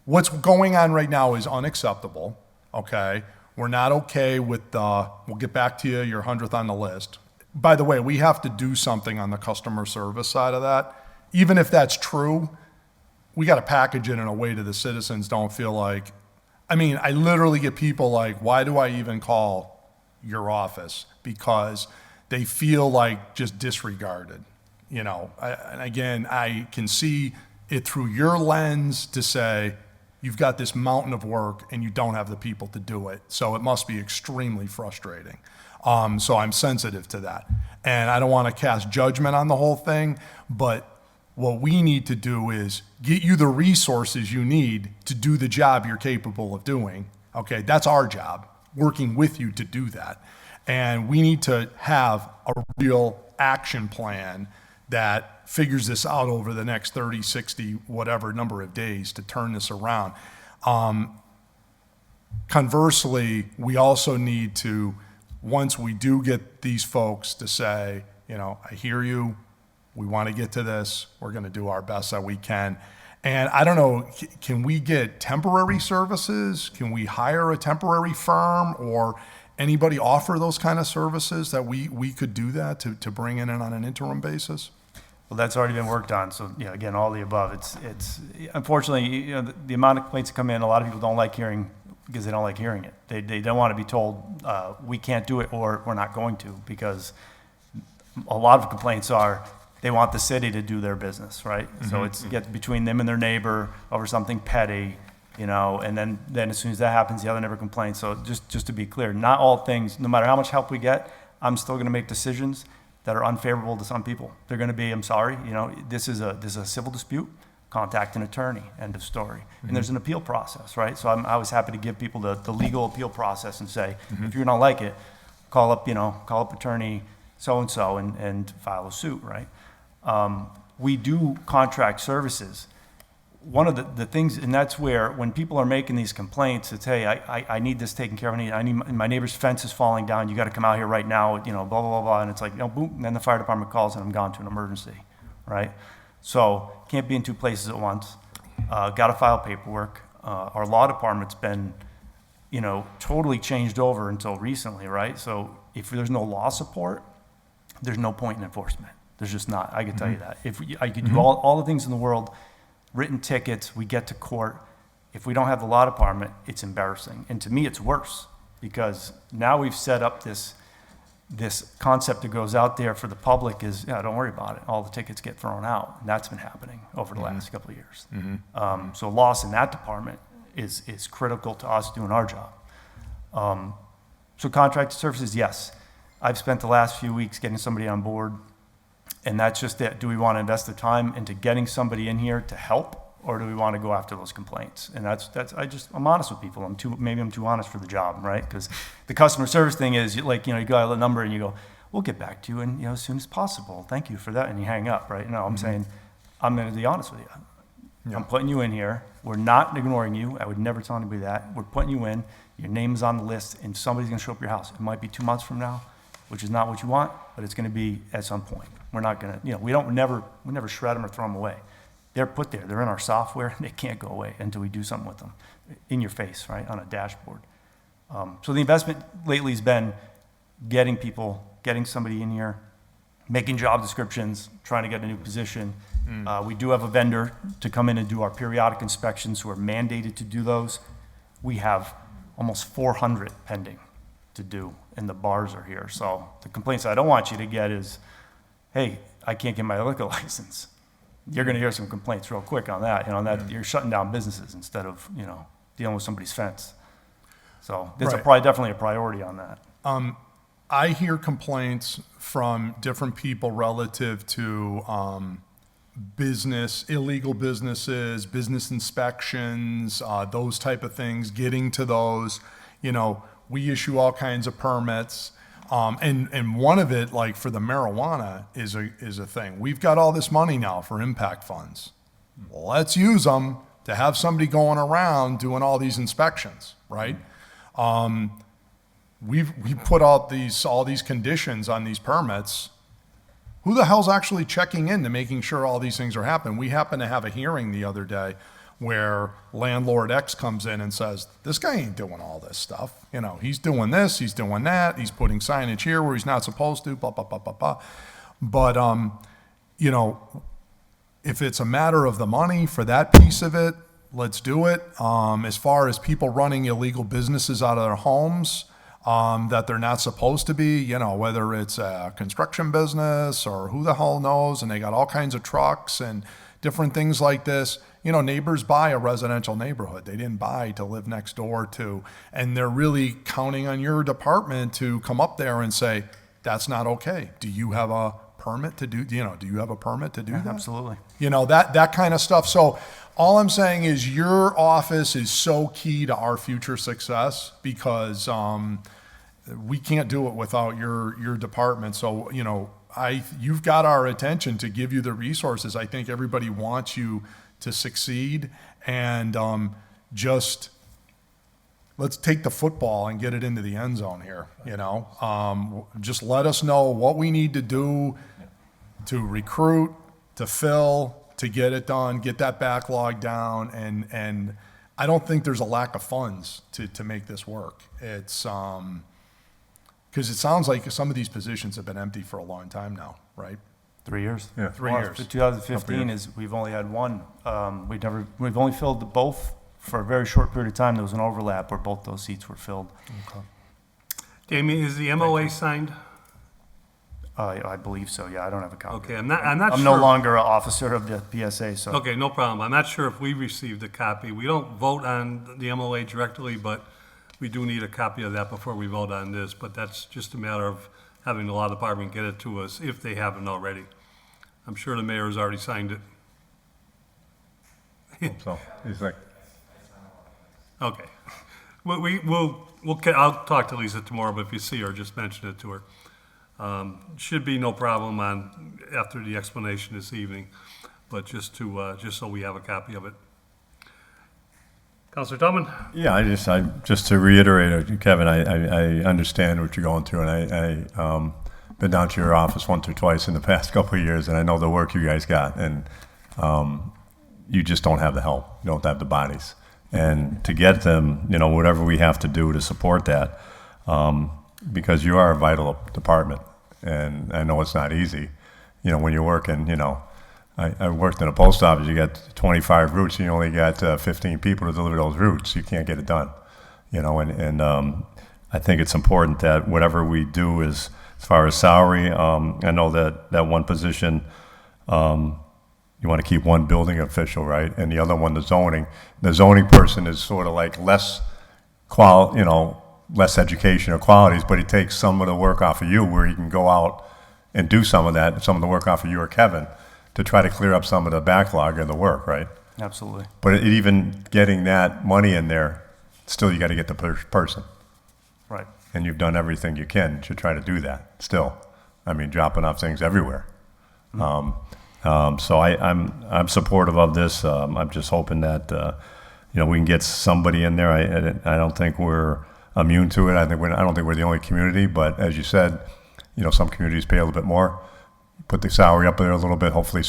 what's going on right now is unacceptable, okay? We're not okay with we'll get back to you, your 100th on the list. By the way, we have to do something on the customer service side of that. Even if that's true, we got to package it in a way that the citizens don't feel like, I literally get people like, why do I even call your office? Because they feel like just disregarded, and again, I can see it through your lens to say, you've got this mountain of work and you don't have the people to do it. So it must be extremely frustrating. So I'm sensitive to that. And I don't want to cast judgment on the whole thing, but what we need to do is get you the resources you need to do the job you're capable of doing. Okay, that's our job, working with you to do that. And we need to have a real action plan that figures this out over the next 30, 60, whatever number of days to turn this around. Conversely, we also need to, once we do get these folks to say, you know, I hear you, we want to get to this, we're going to do our best that we can. And I don't know, can we get temporary services? Can we hire a temporary firm, or anybody offer those kind of services that we could do that to bring in on an interim basis? Well, that's already been worked on. So, yeah, again, all the above. It's unfortunately, you know, the amount of complaints that come in, a lot of people don't like hearing because they don't like hearing it. They don't want to be told we can't do it or we're not going to, because a lot of complaints are they want the city to do their business, right? So it's get between them and their neighbor over something petty, you know, and then as soon as that happens, the other neighbor complains. So just to be clear, not all things, no matter how much help we get, I'm still going to make decisions that are unfavorable to some people. They're going to be, I'm sorry, you know, this is a civil dispute, contact an attorney, end of story. And there's an appeal process, right? So I was happy to give people the legal appeal process and say, if you don't like it, call up attorney so-and-so and file a suit, right? We do contract services. One of the things, and that's where when people are making these complaints, it's, hey, I need this taken care of. I need my neighbor's fence is falling down. You got to come out here right now. You know, blah blah blah blah. And it's like, no, boom. And then the fire department calls and I'm gone to an emergency, right? So can't be in two places at once. Got to file paperwork. Our law department's been, you know, totally changed over until recently, right? So if there's no law support, there's no point in enforcement. There's just not. I can tell you that. If I could do all the things in the world. Written tickets, we get to court. If we don't have the law department, it's embarrassing. And to me, it's worse, because now we've set up this concept that goes out there for the public is, yeah, don't worry about it. All the tickets get thrown out. And that's been happening over the last couple of years. So loss in that department is critical to us doing our job. So contracted services, yes. I've spent the last few weeks getting somebody on board. And that's just it. Do we want to invest the time into getting somebody in here to help, or do we want to go after those complaints? And I'm honest with people. Maybe I'm too honest for the job, right? Because the customer service thing is like, you know, you got a number and you go, we'll get back to you, and, you know, as soon as possible. Thank you for that. And you hang up, right? No, I'm saying, I'm going to be honest with you. Yeah. I'm putting you in here. We're not ignoring you. I would never tell anybody that. We're putting you in. Your name is on the list, and somebody's going to show up at your house. It might be 2 months from now, which is not what you want, but it's going to be at some point. We're not going to, you know, we never shred them or throw them away. They're put there. They're in our software. They can't go away until we do something with them in your face, right, on a dashboard. So the investment lately has been getting somebody in here, making job descriptions, trying to get a new position. We do have a vendor to come in and do our periodic inspections who are mandated to do those. We have almost 400 pending to do, and the bars are here. So the complaints I don't want you to get is, hey, I can't get my liquor license. You're going to hear some complaints real quick on that. You know, that you're shutting down businesses instead of, you know, dealing with somebody's fence. So there's definitely a priority on that. I hear complaints from different people relative to illegal businesses, business inspections, those type of things, getting to those. You know, we issue all kinds of permits. And one of it, like for the marijuana, is a thing. We've got all this money now for impact funds. Let's use them to have somebody going around doing all these inspections, right? We put out all these conditions on these permits. Who the hell's actually checking into making sure all these things are happening? We happened to have a hearing the other day where landlord X comes in and says, this guy ain't doing all this stuff. You know, he's doing this, he's doing that, he's putting signage here where he's not supposed to, blah, blah, blah, blah, blah. But, you know, if it's a matter of the money for that piece of it, let's do it. As far as people running illegal businesses out of their homes that they're not supposed to be, you know, whether it's a construction business or who the hell knows, and they got all kinds of trucks and different things like this. You know, neighbors buy a residential neighborhood. They didn't buy to live next door to, and they're really counting on your department to come up there and say, that's not okay. Do you have a permit to do, you know, do you have a permit to do that? Absolutely. You know, that kind of stuff. So all I'm saying is your office is so key to our future success because we can't do it without your department. So, you know, you've got our attention to give you the resources. I think everybody wants you to succeed, and just let's take the football and get it into the end zone here, you know? Just let us know what we need to do to recruit, to fill, to get it done, get that backlog down, and I don't think there's a lack of funds to make this work. It's, because it sounds like some of these positions have been empty for a long time now, right? 3 years. Yeah. 3 Well, years. 2015 is, we've only had one. We've only filled both for a very short period of time. There was an overlap where both those seats were filled. Damien, is the MOA signed? I believe so, yeah, I don't have a copy. Okay, I'm not sure. I'm no longer an officer of the PSA, so. Okay, no problem. I'm not sure if we received a copy. We don't vote on the MOA directly, but we do need a copy of that before we vote on this. But that's just a matter of having the law department get it to us if they haven't already. I'm sure the mayor's already signed it. So, he's like, Okay. I'll talk to Lisa tomorrow, but if you see her, just mention it to her. Should be no problem after the explanation this evening, but just so we have a copy of it. Counselor Tubman? yeah, just to reiterate, Kevin, I understand what you're going through, and I been down to your office once or twice in the past couple of years, and I know the work you guys got, and you just don't have the help. You don't have the bodies. And to get them, you know, whatever we have to do to support that, because you are a vital department, and I know it's not easy. You know, when you're working, you know, I worked in a post office, you got 25 routes, and you only got 15 people to deliver those routes. You can't get it done, you know, and I think it's important that whatever we do is, as far as salary, I know that one position, you want to keep one building official, right? And the other one, the zoning. The zoning person is sort of like less education or qualities, but he takes some of the work off of you where you can go out and do some of the work off of you or Kevin to try to clear up some of the backlog of the work, right? Absolutely. But even getting that money in there, still you got to get the person. Right. And you've done everything you can to try to do that still. I mean, dropping off things everywhere. So I'm supportive of this. I'm just hoping that, we can get somebody in there. I don't think we're immune to it. I don't think we're the only community, but as you said, some communities pay a little bit more. Put the salary up there a little bit. Hopefully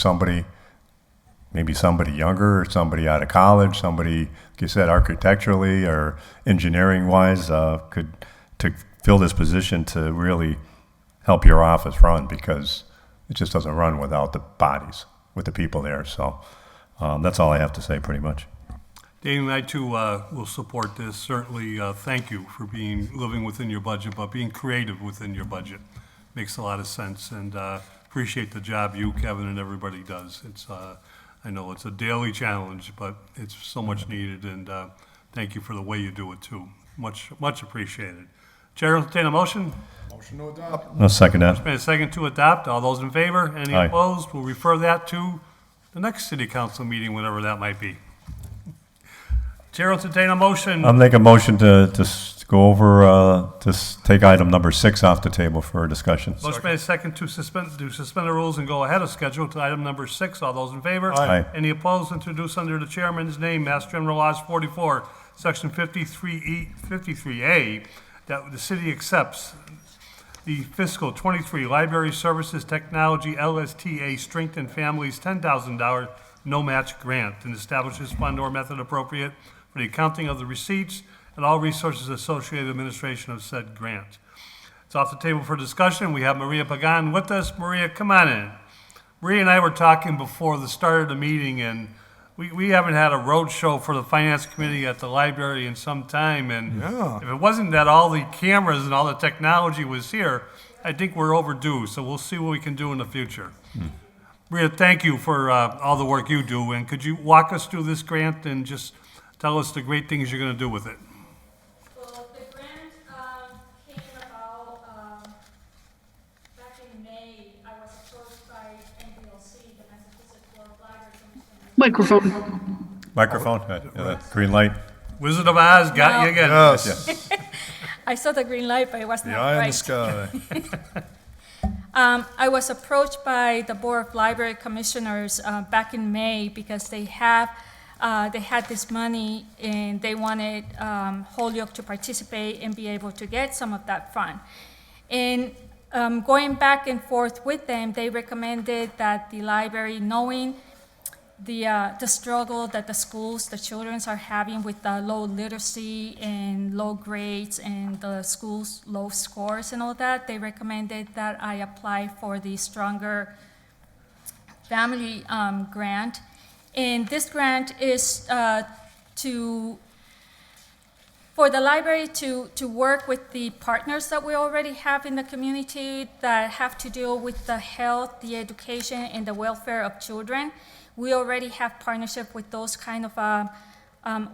maybe somebody younger or somebody out of college, somebody, like you said, architecturally or engineering wise, to fill this position to really help your office run, because it just doesn't run without the bodies, with the people there. So that's all I have to say pretty much. Dave and I too will support this. Certainly, thank you for living within your budget, but being creative within your budget makes a lot of sense, and appreciate the job you, Kevin, and everybody does. I know it's a daily challenge, but it's so much needed, and thank you for the way you do it too. Much appreciated. Chair will entertain a motion. Motion to adopt. I'll second that. Been a second to adopt. All those in favor? Any Aye. opposed? We'll refer that to the next city council meeting, whenever that might be. Chair will entertain a motion. I'll make a motion to go over, take item number 6 off the table for discussion. Motion made second to suspend the rules and go ahead of schedule to item number 6. All those in favor? Aye. Any opposed? Introduced under the chairman's name, Mass General Laws 44, Section 53A, that the city accepts the fiscal 23 Library Services Technology LSTA Strengthen Families $10,000 no match grant, and establishes fund or method appropriate for the accounting of the receipts and all resources associated with administration of said grant. It's off the table for discussion. We have Maria Pagan with us. Maria, come on in. Maria and I were talking before the start of the meeting, and we haven't had a road show for the finance committee at the library in some time, and Yeah. if it wasn't that all the cameras and all the technology was here, I think we're overdue, so we'll see what we can do in the future. Maria, thank you for all the work you do, and could you walk us through this grant and just tell us the great things you're going to do with it? Well, the grant came about back in May. I was approached by M.G.L, the Massachusetts Board of Library Commissioners. Microphone, yeah, that green light. Wizard of Oz got you again. Yes, I saw the green light, but it was the not eye in the right. sky. I was approached by the Board of Library Commissioners back in May because they had this money and they wanted Holyoke to participate and be able to get some of that fund. And going back and forth with them, they recommended that the library, knowing the struggle that the schools, the children are having with the low literacy and low grades and the schools' low scores and all that, they recommended that I apply for the Stronger Family Grant. And this grant is for the library to work with the partners that we already have in the community that have to deal with the health, the education, and the welfare of children. We already have partnership with those kind of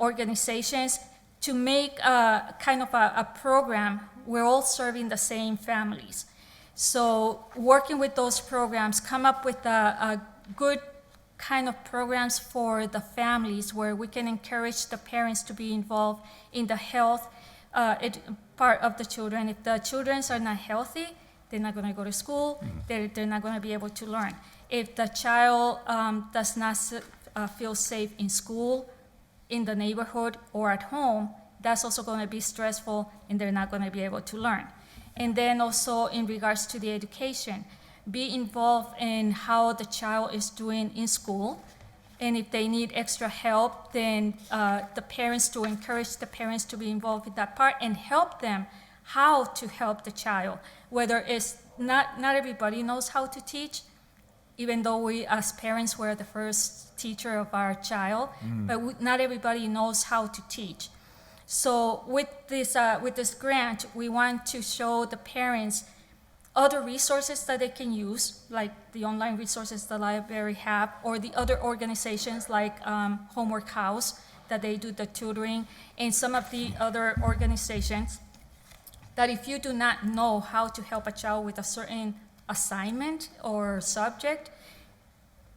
organizations to make kind of a program. We're all serving the same families. So working with those programs, come up with a good kind of programs for the families where we can encourage the parents to be involved in the health part of the children. If the children are not healthy, they're not going to go to school, they're not going to be able to learn. If the child does not feel safe in school, in the neighborhood, or at home, that's also going to be stressful and they're not going to be able to learn. And then also in regards to the education, be involved in how the child is doing in school. And if they need extra help, then the parents, to encourage the parents to be involved in that part and help them how to help the child. Whether it's not everybody knows how to teach, even though we as parents were the first teacher of our child, but not everybody knows how to teach. So with this grant, we want to show the parents other resources that they can use, like the online resources the library have, or the other organizations like Homework House, that they do the tutoring, and some of the other organizations, that if you do not know how to help a child with a certain assignment or subject,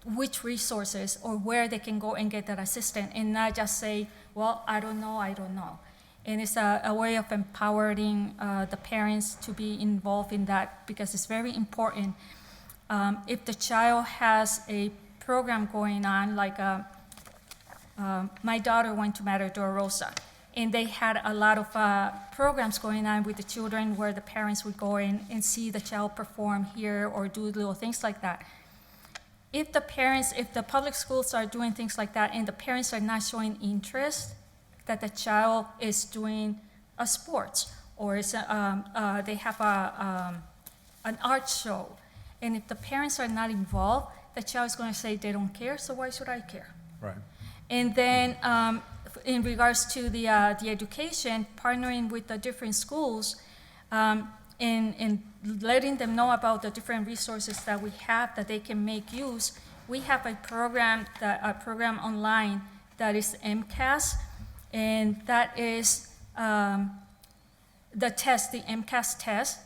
which resources or where they can go and get that assistance, and not just say, well, I don't know. And it's a way of empowering the parents to be involved in that, because it's very important. If the child has a program going on, like my daughter went to Mater Dolorosa, and they had a lot of programs going on with the children where the parents would go in and see the child perform here or do little things like that. If the public schools are doing things like that and the parents are not showing interest that the child is doing a sports or they have an art show, and if the parents are not involved, the child is going to say they don't care, so why should I care? Right. And then in regards to the education, partnering with the different schools and letting them know about the different resources that we have that they can make use. We have a program online that is MCAS, and that is the MCAS test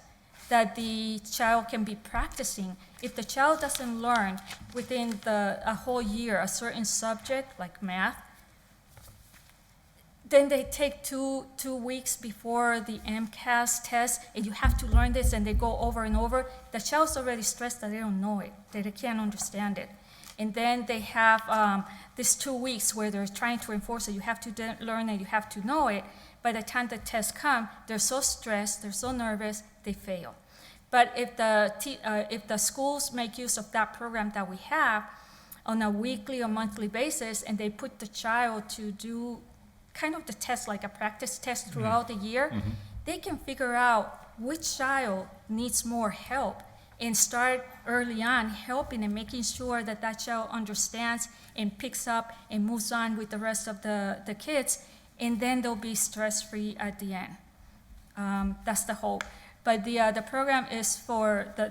that the child can be practicing. If the child doesn't learn within a whole year a certain subject like math, then they take two weeks before the MCAS test, and you have to learn this, and they go over and over. The child's already stressed that they don't know it, that they can't understand it. And then they have these 2 weeks where they're trying to enforce it. You have to learn it, you have to know it. By the time the tests come, they're so stressed, they're so nervous, they fail. But if the schools make use of that program that we have on a weekly or monthly basis, and they put the child to do kind of the test, like a practice test throughout the year, they can figure out which child needs more help and start early on helping and making sure that that child understands and picks up and moves on with the rest of the kids, and then they'll be stress-free at the end. That's the hope. But the program is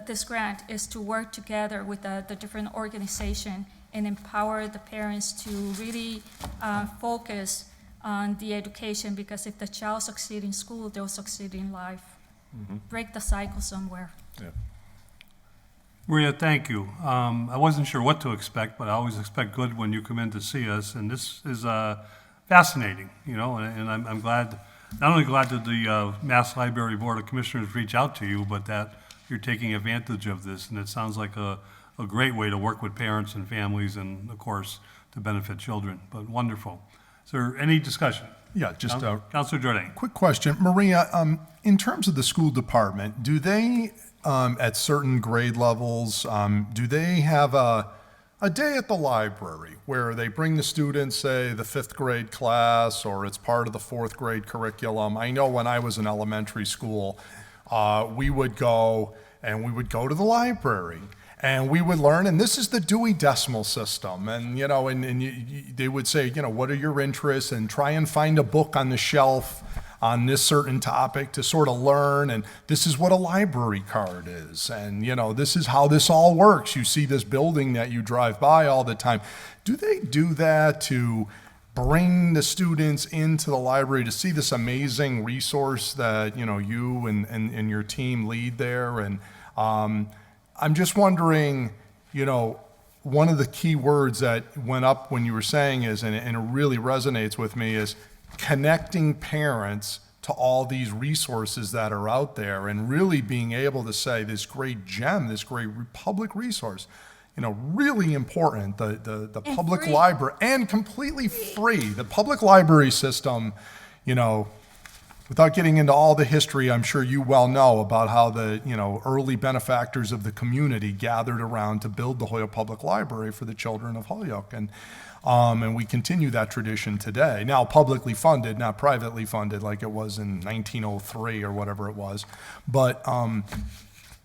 this grant is to work together with the different organizations and empower the parents to really focus on the education, because if the child succeeds in school, they'll succeed in life. Break the cycle somewhere. Yeah. Maria, thank you. I wasn't sure what to expect, but I always expect good when you come in to see us, and this is fascinating, and I'm glad, not only glad that the Mass Library Board of Commissioners reach out to you, but that you're taking advantage of this, and it sounds like a great way to work with parents and families and, of course, to benefit children, but wonderful. Is there any discussion? Yeah, just a Counselor Jordan. quick question. Maria, in terms of the school department, do they, at certain grade levels, do they have a day at the library where they bring the students, say, the 5th grade class, or it's part of the 4th grade curriculum? I know when I was in elementary school, we would go to the library. And we would learn, and this is the Dewey Decimal System, and they would say, what are your interests, and try and find a book on the shelf on this certain topic to sort of learn, and this is what a library card is, and this is how this all works. You see this building that you drive by all the time. Do they do that to bring the students into the library to see this amazing resource that you and your team lead there? And I'm just wondering, one of the key words that went up when you were saying is, and it really resonates with me, is connecting parents to all these resources that are out there, and really being able to say this great gem, this great public resource, really important, the public free. library, and completely free. The public library system, without getting into all the history, I'm sure you well know about how the early benefactors of the community gathered around to build the Hoyoke Public Library for the children of Holyoke, and we continue that tradition today. Now publicly funded, not privately funded like it was in 1903 or whatever it was. But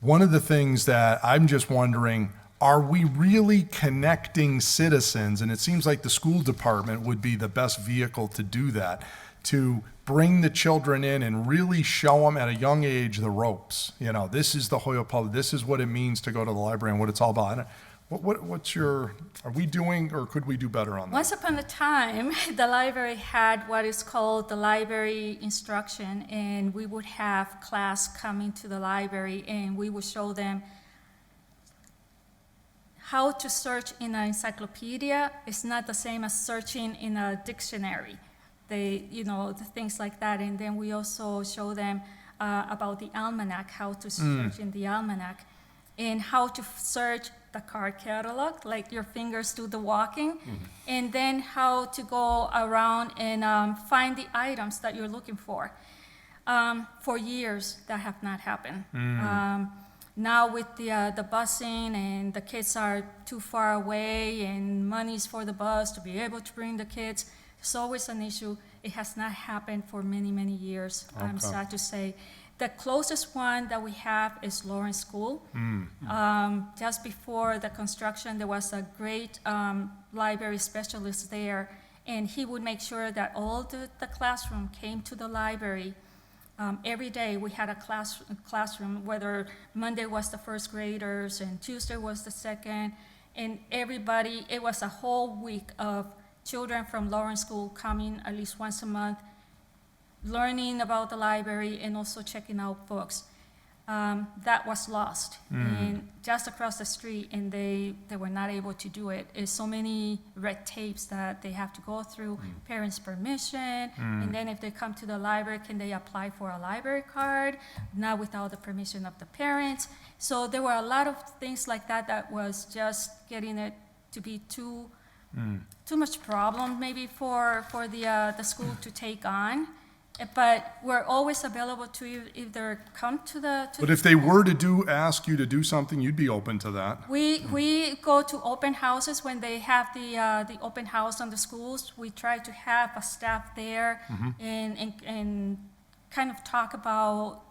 one of the things that I'm just wondering, are we really connecting citizens? And it seems like the school department would be the best vehicle to do that, to bring the children in and really show them at a young age the ropes. This is the Hoyoke Public, this is what it means to go to the library and what it's all about. Are we doing, or could we do better on that? Once upon a time, the library had what is called the library instruction, and we would have class coming to the library, and we would show them how to search in an encyclopedia. It's not the same as searching in a dictionary. The things like that. And then we also show them about the almanac, how to search in the almanac, and how to search the card catalog, like your fingers do the walking, and then how to go around and find the items that you're looking for. For years, that have not happened. Now with the busing, and the kids are too far away, and money's for the bus to be able to bring the kids, it's always an issue. It has not happened for many, many years, I'm sad to say. The closest one that we have is Lawrence School. Just before the construction, there was a great library specialist there, and he would make sure that all the classroom came to the library. Every day we had a classroom, whether Monday was the first graders and Tuesday was the second, and everybody, it was a whole week of children from Lawrence School coming at least once a month, learning about the library and also checking out books. That was lost, and just across the street, and they were not able to do it. There's so many red tapes that they have to go through, parents' permission, and then if they come to the library, can they apply for a library card? Not without the permission of the parents. So there were a lot of things like that was just getting it to be too much problem maybe for the school to take on. But we're always available to you either come to the. But if they were to ask you to do something, you'd be open to that. We go to open houses when they have the open house on the schools. We try to have a staff there and kind of talk about.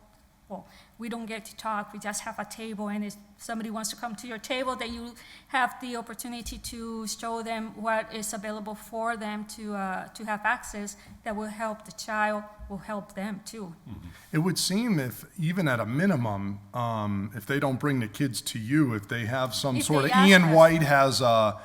Well, we don't get to talk, we just have a table, and if somebody wants to come to your table, then you have the opportunity to show them what is available for them to have access that will help the child, will help them too. It would seem if, even at a minimum, if they don't bring the kids to you, if they have some If sort they of, ask Ian us. White has a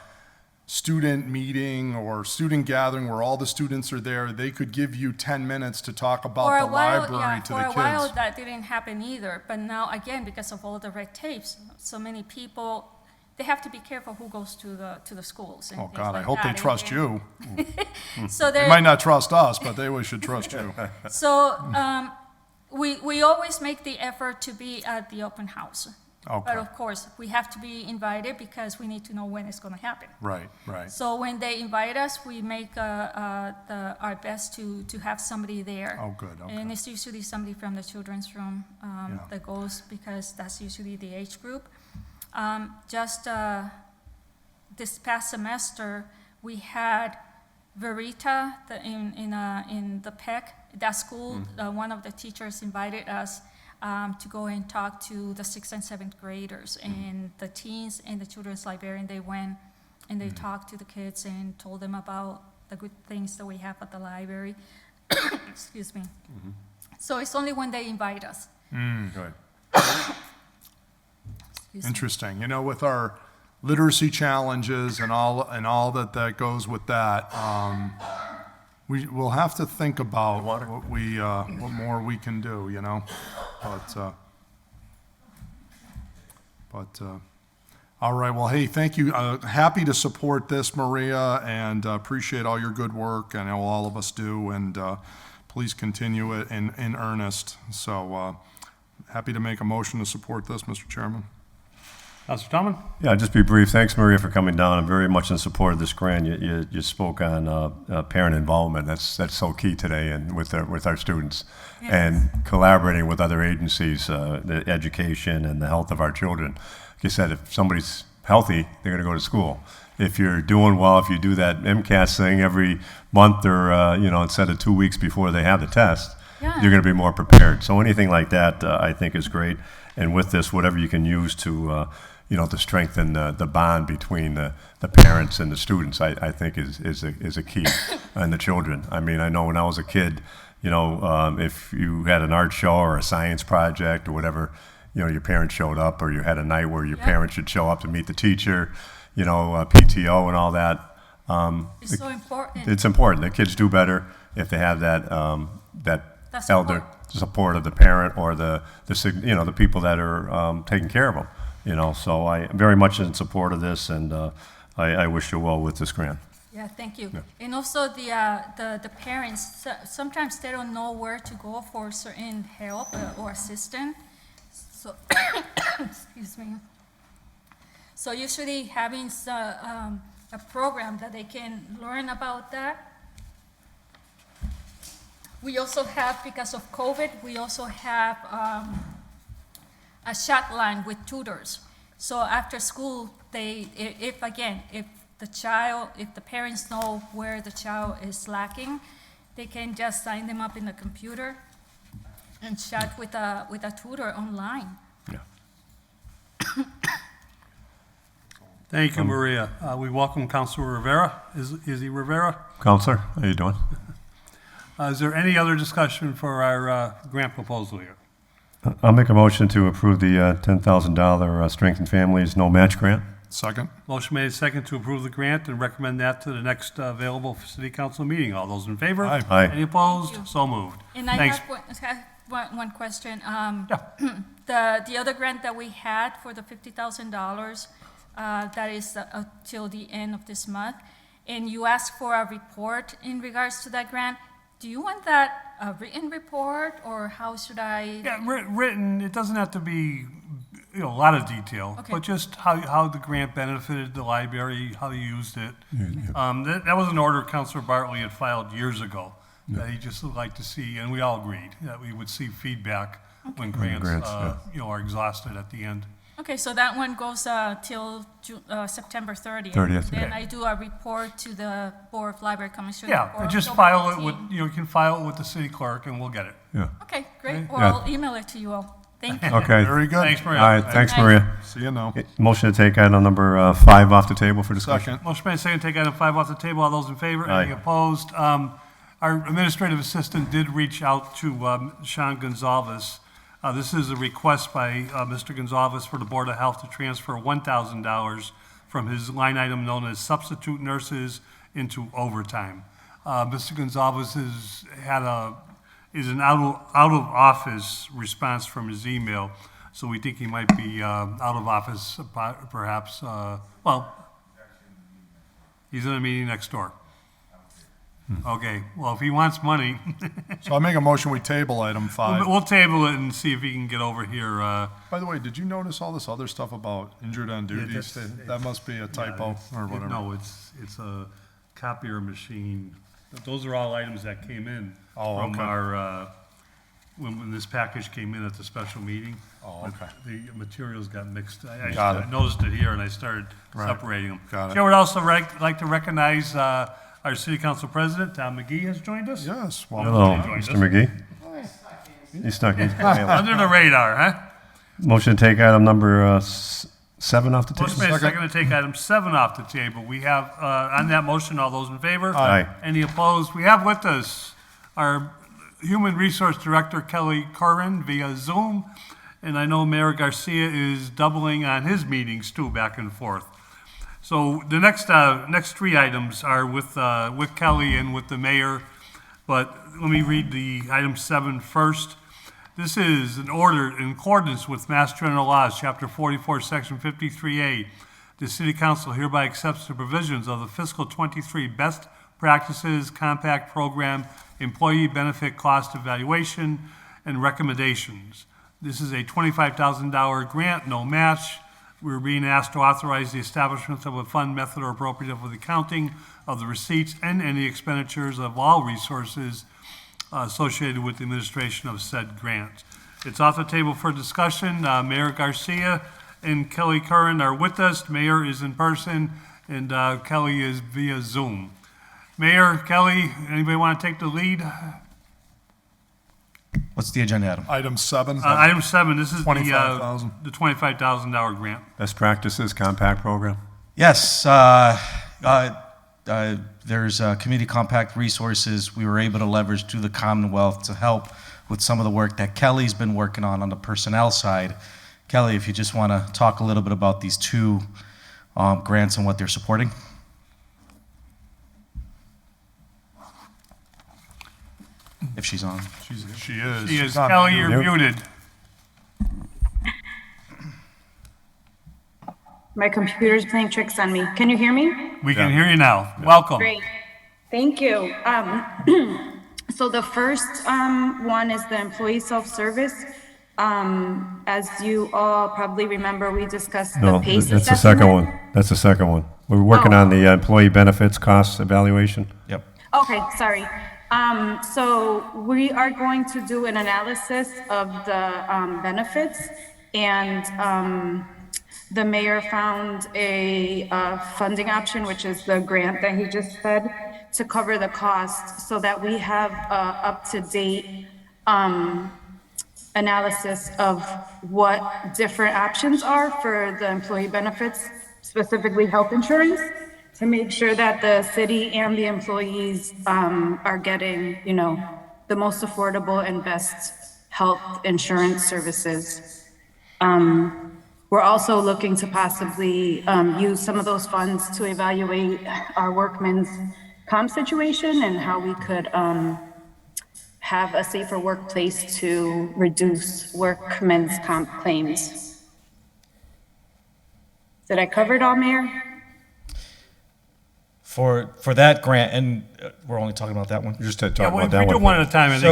student meeting or student gathering where all the students are there, they could give you 10 minutes to talk about the library to the For a while, kids. that didn't happen either, but now, again, because of all the red tapes, so many people, they have to be careful who goes to the schools and Oh things God, I like hope they that. trust you. So They there, might not trust us, but they always should trust you. So we always make the effort to be at the open house. Okay. But of course, we have to be invited because we need to know when it's going to happen. Right, right. So when they invite us, we make our best to have somebody there. Oh, good, okay. And it's usually somebody from the children's room Yeah. that goes, because that's usually the age group. Just this past semester, we had Verita in the PEC, that school. One of the teachers invited us to go and talk to the 6th and 7th graders, and the teens and the children's librarian. They went and they talked to the kids and told them about the good things that we have at the library. Excuse me. So it's only when they invite us. Right. Excuse me. Interesting. You know, with our literacy challenges and all that goes with that, we'll have to think about what more we can do, you know? But all right, well, hey, thank you. Happy to support this, Maria, and appreciate all your good work. I know all of us do, and please continue it in earnest. So happy to make a motion to support this, Mr. Chairman. Councilor Tomlin? Yeah, just be brief. Thanks, Maria, for coming down. I'm very much in support of this grant. You spoke on parent involvement. That's so key today, and with our students, and collaborating with other agencies, the education and the health of our children. Like you said, if somebody's healthy, they're going to go to school. If you're doing well, if you do that MCAS thing every month, or instead of 2 weeks before they have the test, you're going to be more prepared. So anything like that, I think, is great. And with this, whatever you can use to to strengthen the bond between the parents and the students, I think is a key, and the children. I mean, I know when I was a kid, if you had an art show or a science project or whatever, your parents showed up, or you had a night where your parents should show up to meet the teacher, PTO and all that. It's so important. It's important. The kids do better if they have that That's elder support of the parent or the people that are taking care of them. So I'm very much in support of this, and I wish you well with this grant. Yeah, thank you. And also the parents, sometimes they don't know where to go for certain help or assistance. So, excuse me. So usually having a program that they can learn about that. We also have, because of COVID, we also have a chat line with tutors. So after school, if the parents know where the child is lacking, they can just sign them up in the computer and chat with a tutor online. Yeah. Thank you, Maria. We welcome Councilor Rivera. Is he Rivera? Counselor, how you doing? Is there any other discussion for our grant proposal here? I'll make a motion to approve the $10,000 Strengthen Families No Match Grant. Second? Motion made second to approve the grant and recommend that to the next available city council meeting. All those in favor? Aye. Aye. Any opposed? So moved. And I Thanks. have one question. Yeah. The other grant that we had for the $50,000, that is till the end of this month, and you asked for a report in regards to that grant. Do you want that a written report, or how should I? Yeah, written, it doesn't have to be, a lot of detail, Okay. but just how the grant benefited the library, how you used it. That was an order Councilor Bartley had filed years ago that he just would like to see, and we all agreed that we would see feedback when grants, are exhausted at the end. Okay, so that one goes till September 30th. 30th, Then okay. I do a report to the Board of Library Commissioners. Yeah, or and just October file it 15th. with, you can file it with the city clerk and we'll get it. Yeah. Okay, great. Okay. Or Yeah. I'll email it to you all. Thank you. Okay. Very good. Thanks, Maria. All right, thanks, Aye. Maria. See you now. Motion to take item number 5 off the table for discussion. Second? Motion made second, take item 5 off the table. All those in favor? Aye. Any opposed? Our administrative assistant did reach out to Sean Gonzalez. This is a request by Mr. Gonzalez for the Board of Health to transfer $1,000 from his line item known as substitute nurses into overtime. Mr. Gonzalez is an out of office response from his email, so we think he might be out of office, perhaps. He's in a meeting next door. Okay, well, if he wants money, So I make a motion, we table item 5. we'll table it and see if he can get over here. By the way, did you notice all this other stuff about injured on duty? that's- That must be a typo or whatever. No, it's a copier machine. Those are all items that came in Oh, from okay. our, when this package came in at the special meeting. Oh, but okay. The materials got mixed. Got I it. noticed it here and I started Right. separating them. Got it. Chair would also like to recognize our city council president, Tom McGee, has joined us. Yes, well, Hello, Joined Mr. us. McGee. He's stuck in. Under the radar, huh? Motion to take item number 7 off the Motion table. made second to take item 7 off the table. We have, on that motion, all those in favor? Aye. Any opposed? We have with us our Human Resource Director, Kelly Curran, via Zoom. And I know Mayor Garcia is doubling on his meetings too, back and forth. So the next 3 items are with Kelly and with the mayor. But let me read the item 7 first. This is an order in accordance with Mass General Laws, Chapter 44, Section 53A. The City Council hereby accepts the provisions of the fiscal 23 Best Practices Compact Program, Employee Benefit Cost Evaluation, and Recommendations. This is a $25,000 grant, no match. We're being asked to authorize the establishment of a fund method or appropriate for the accounting of the receipts and any expenditures of all resources associated with the administration of said grant. It's off the table for discussion. Mayor Garcia and Kelly Curran are with us. Mayor is in person and Kelly is via Zoom. Mayor, Kelly, anybody want to take the lead? What's the agenda item? item 7. Item 7, this is $25,000. the $25,000 grant. Best Practices Compact Program. Yes, there's community compact resources we were able to leverage through the Commonwealth to help with some of the work that Kelly's been working on the personnel side. Kelly, if you just want to talk a little bit about these 2 grants and what they're supporting. If she's on. She is. She is. She's on Kelly, mute. you're Mute. muted. My computer's playing tricks on me. Can you hear me? We can hear you now. Welcome. Great. Thank you. So the first one is the employee self-service. As you all probably remember, we discussed the No, PACE that's the assessment. second one. That's the second one. We're working Oh. on the employee benefits cost evaluation. Yep. Okay, sorry. So we are going to do an analysis of the benefits, and the mayor found a funding option, which is the grant that he just said, to cover the cost so that we have up-to-date analysis of what different options are for the employee benefits, specifically health insurance, to make sure that the city and the employees are getting, you know, the most affordable and best health insurance services. We're also looking to possibly use some of those funds to evaluate our workmen's comp situation and how we could have a safer workplace to reduce workmen's comp claims. Did I cover it all, Mayor? For that grant, and we're only talking about that one? Just to Yeah, talk well, about if that we do one. one at a time, I think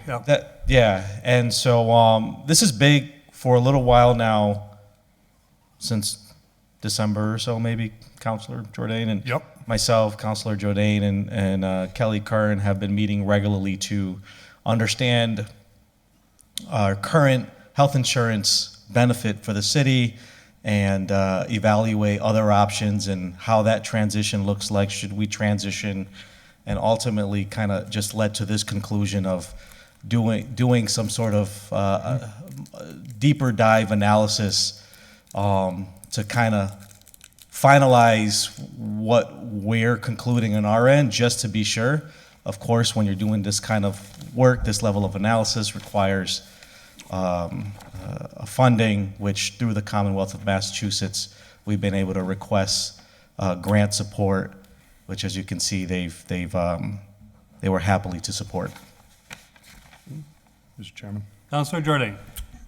it'll be, yeah. And so this is big for a little while now, since December or so, maybe, Councilor Jourdain and Yep. myself, Councilor Jourdain and Kelly Curran have been meeting regularly to understand our current health insurance benefit for the city and evaluate other options and how that transition looks like, should we transition, and ultimately kind of just led to this conclusion of doing some sort of deeper dive analysis to kind of finalize what we're concluding on our end, just to be sure. Of course, when you're doing this kind of work, this level of analysis requires a funding, which through the Commonwealth of Massachusetts, we've been able to request grant support, which, as you can see, they were happily to support. Mr. Chairman. Councilor Jourdain.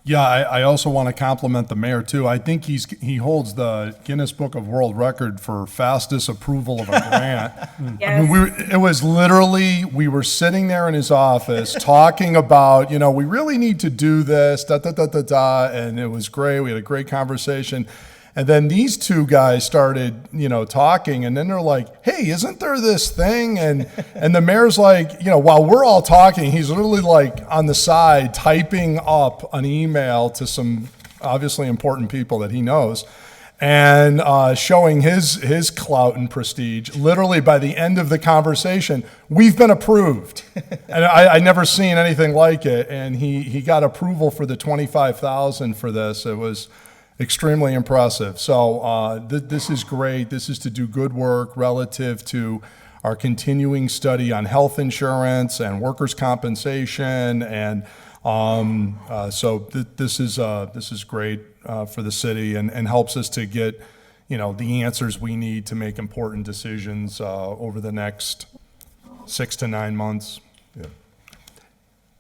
Yeah, I also want to compliment the mayor too. I think he holds the Guinness Book of World Record for fastest approval of a grant. I mean, it was literally, we were sitting there in his office talking about, we really need to do this, and it was great. We had a great conversation. And then these two guys started, talking, and then they're like, hey, isn't there this thing? And the mayor's like, while we're all talking, he's literally like on the side typing up an email to some obviously important people that he knows and showing his clout and prestige. Literally by the end of the conversation, we've been approved. And I never seen anything like it. And he got approval for the $25,000 for this. It was extremely impressive. So this is great. This is to do good work relative to our continuing study on health insurance and workers' compensation, and this is great for the city and helps us to get the answers we need to make important decisions over the next 6 to 9 months.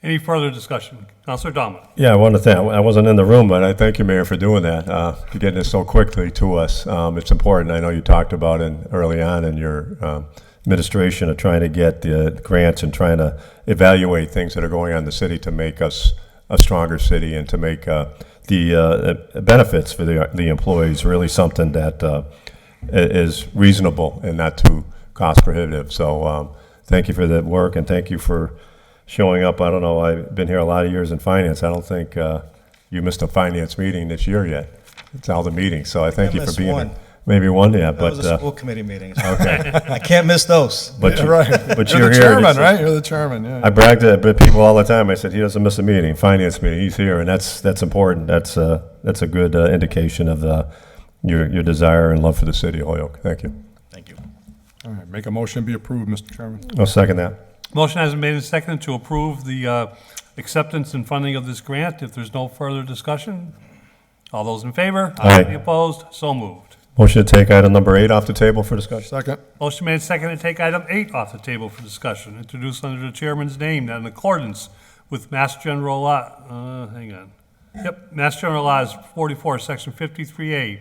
Any further discussion? Councilor Dominant. Yeah, I want to thank, I wasn't in the room, but I thank you, Mayor, for doing that, for getting this so quickly to us. It's important. I know you talked about it early on in your administration of trying to get the grants and trying to evaluate things that are going on in the city to make us a stronger city and to make the benefits for the employees really something that is reasonable and not too cost prohibitive. So thank you for that work, and thank you for showing up. I don't know, I've been here a lot of years in finance. I don't think you missed a finance meeting this year yet. It's all the meetings, so I thank you for being here. Maybe one, yeah, but. That was a school committee meeting. Okay. I can't miss those. But Yeah, right. But You're you're the here. chairman, It's- right? You're the chairman, yeah. I bragged to people all the time. I said, he doesn't miss a meeting, finance meeting, he's here, and that's important. That's a good indication of your desire and love for the city of Holyoke. Thank you. Thank you. All right, make a motion to be approved, Mr. Chairman. I'll second that. Motion has been made and seconded to approve the acceptance and funding of this grant. If there's no further discussion, all those in favor? Aye. Any opposed? So moved. Motion to take item number 8 off the table for discussion. Second. Motion made and seconded to take item 8 off the table for discussion. Introduced under the chairman's name, that in accordance with Mass General Law, Mass General Laws 44, Section 53A,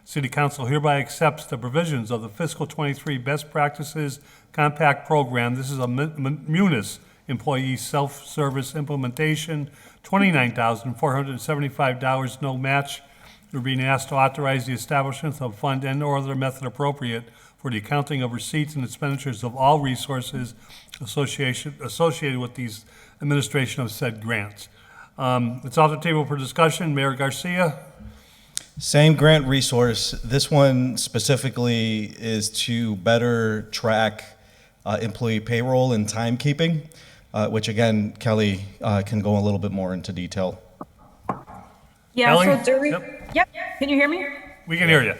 City Council hereby accepts the provisions of the fiscal 23 Best Practices Compact Program. This is a Munis employee self-service implementation, $29,475, no match. We're being asked to authorize the establishment of fund and or other method appropriate for the accounting of receipts and expenditures of all resources associated with these administration of said grants. It's off the table for discussion. Mayor Garcia. Same grant resource. This one specifically is to better track employee payroll and timekeeping, which again, Kelly can go a little bit more into detail. Yeah, Ellie? so during, Yep. yep, can you hear me? We can hear you.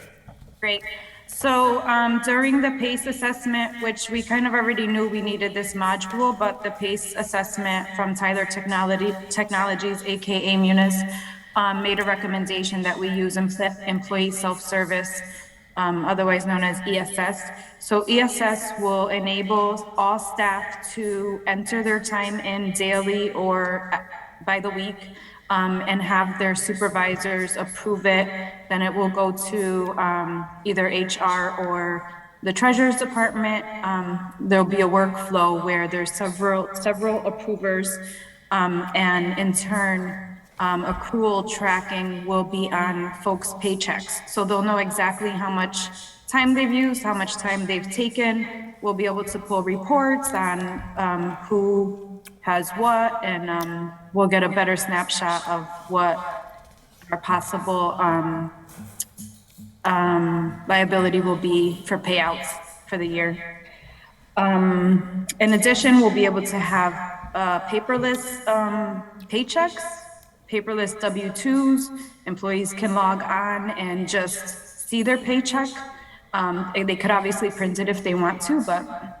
Great. So during the PACE assessment, which we kind of already knew we needed this module, but the PACE assessment from Tyler Technologies, AKA Munis, made a recommendation that we use employee self-service, otherwise known as ESS. So ESS will enable all staff to enter their time in daily or by the week, and have their supervisors approve it. Then it will go to either HR or the treasurer's department. There'll be a workflow where there's several approvers, and in turn, accrual tracking will be on folks' paychecks. So they'll know exactly how much time they've used, how much time they've taken. We'll be able to pull reports on who has what, and we'll get a better snapshot of what our possible liability will be for payouts for the year. In addition, we'll be able to have paperless paychecks, paperless W-2s. Employees can log on and just see their paycheck. They could obviously print it if they want to, but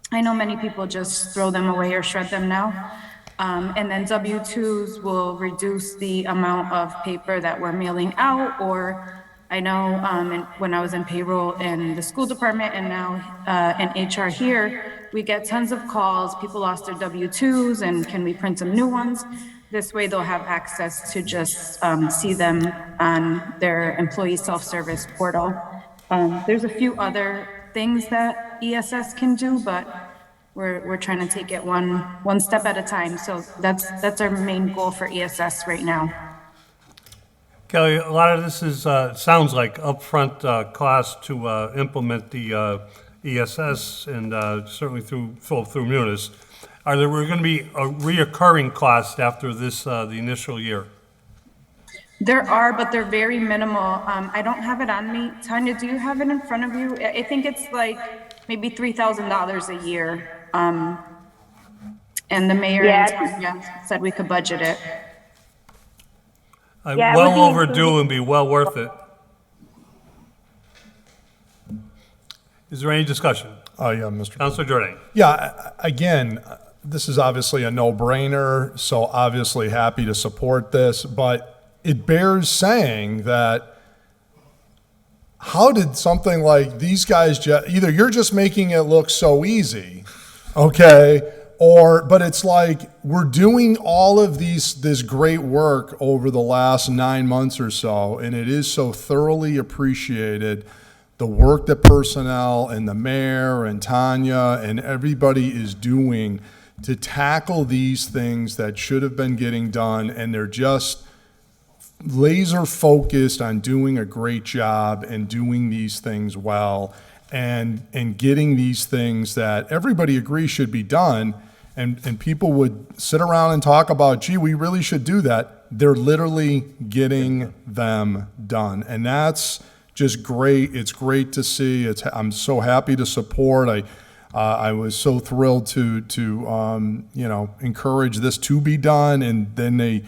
I know many people just throw them away or shred them now. And then W-2s will reduce the amount of paper that we're mailing out, or I know when I was in payroll in the school department and now in HR here, we get tons of calls. People lost their W-2s and can we print some new ones? This way they'll have access to just see them on their employee self-service portal. There's a few other things that ESS can do, but we're trying to take it one step at a time. So that's our main goal for ESS right now. Kelly, a lot of this is, sounds like upfront cost to implement the ESS and certainly through Munis. Are there going to be a reoccurring cost after this, the initial year? There are, but they're very minimal. I don't have it on me. Tanya, do you have it in front of you? I think it's like maybe $3,000 a year. And the mayor and Tanya said we could budget it. Well overdue and be well worth it. Is there any discussion? Oh, yeah, Mr. Councilor Jordan. Yeah, again, this is obviously a no-brainer, so obviously happy to support this, but it bears saying that how did something like these guys, either you're just making it look so easy, okay, but it's like we're doing all of this great work over the last 9 months or so, and it is so thoroughly appreciated, the work that personnel and the mayor and Tanya and everybody is doing to tackle these things that should have been getting done, and they're just laser focused on doing a great job and doing these things well and getting these things that everybody agrees should be done. And people would sit around and talk about, gee, we really should do that. They're literally getting them done. And that's just great. It's great to see. I'm so happy to support. I was so thrilled to encourage this to be done. And then they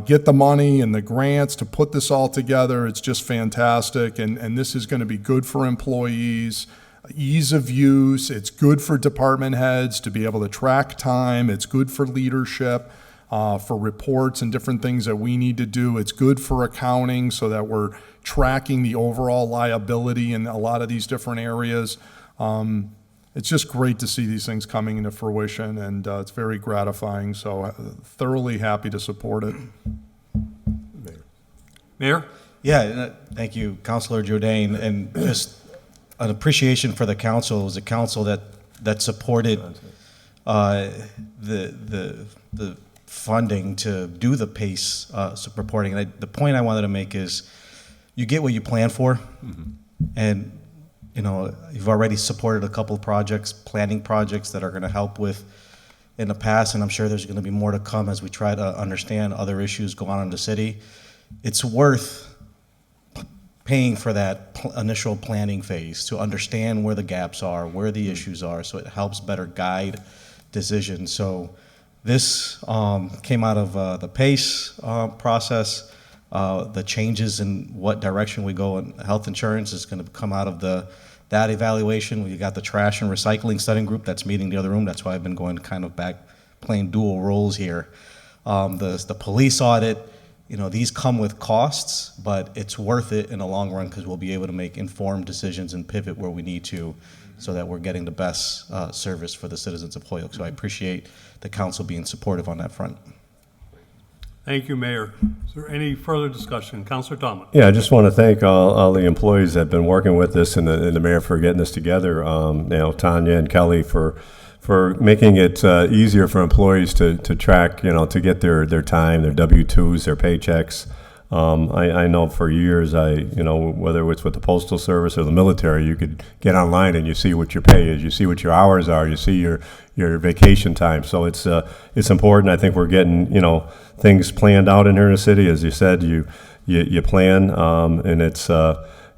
get the money and the grants to put this all together. It's just fantastic. And this is going to be good for employees. Ease of use, it's good for department heads to be able to track time, it's good for leadership, for reports and different things that we need to do, it's good for accounting so that we're tracking the overall liability in a lot of these different areas. It's just great to see these things coming into fruition, and it's very gratifying, so thoroughly happy to support it. Mayor? Yeah, thank you, Councilor Jourdain, and just an appreciation for the council. It was a council that supported the funding to do the PACE reporting. And the point I wanted to make is you get what you plan for, and you've already supported a couple of projects, planning projects that are going to help with in the past, and I'm sure there's going to be more to come as we try to understand other issues going on in the city. It's worth paying for that initial planning phase to understand where the gaps are, where the issues are, so it helps better guide decisions. So this came out of the PACE process. The changes in what direction we go in health insurance is going to come out of that evaluation. We got the trash and recycling studying group that's meeting in the other room. That's why I've been going kind of back playing dual roles here. The police audit, these come with costs, but it's worth it in the long run because we'll be able to make informed decisions and pivot where we need to so that we're getting the best service for the citizens of Holyoke. So I appreciate the council being supportive on that front. Thank you, Mayor. Is there any further discussion? Councilor Tomlin. Yeah, I just want to thank all the employees that have been working with this and the mayor for getting this together. Tanya and Kelly for making it easier for employees to track, to get their time, their W-2s, their paychecks. I know for years, whether it's with the Postal Service or the military, you could get online and you see what your pay is, you see what your hours are, you see your vacation time. So it's important. I think we're getting, things planned out in here in the city. As you said, you plan, and it's,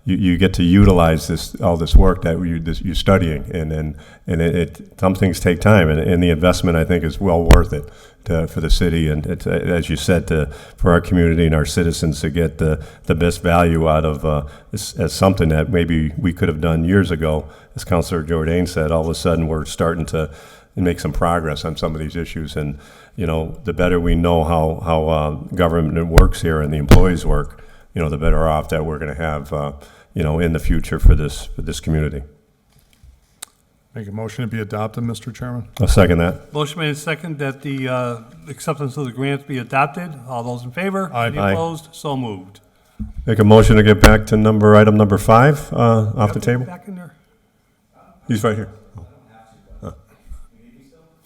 you get to utilize all this work that you're studying, and some things take time, and the investment, I think, is well worth it for the city, and it's, as you said, for our community and our citizens to get the best value out of as something that maybe we could have done years ago. As Councilor Jourdain said, all of a sudden we're starting to make some progress on some of these issues, and the better we know how government works here and the employees work, the better off that we're going to have, in the future for this community. Make a motion to be adopted, Mr. Chairman. I'll second that. Motion made and second that the acceptance of the grant be adopted. All those in favor? Aye. Any Aye. opposed? So moved. Make a motion to get back to item number 5 off the table. Back in there. He's right here.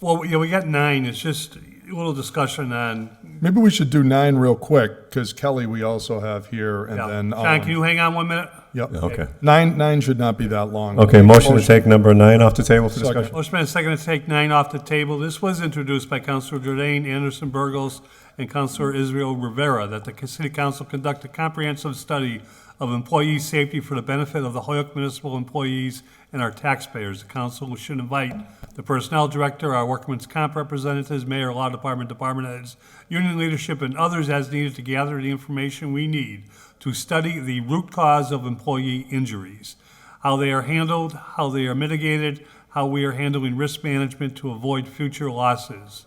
Well, yeah, we got 9. It's just a little discussion on, Maybe we should do 9 real quick, because Kelly we also have here, and yeah. then. John, can you hang on 1 minute? Yep. Okay. 9 should not be that long. Okay, motion to take number 9 off the table for Second. discussion. Motion made and second to take 9 off the table. This was introduced by Councilor Jordan, Anderson Burgos, and Councilor Israel Rivera, that the City Council conduct a comprehensive study of employee safety for the benefit of the Hoyoke municipal employees and our taxpayers. The council should invite the personnel director, our workman's comp representatives, mayor, law department, department heads, union leadership, and others as needed to gather the information we need to study the root cause of employee injuries, how they are handled, how they are mitigated, how we are handling risk management to avoid future losses.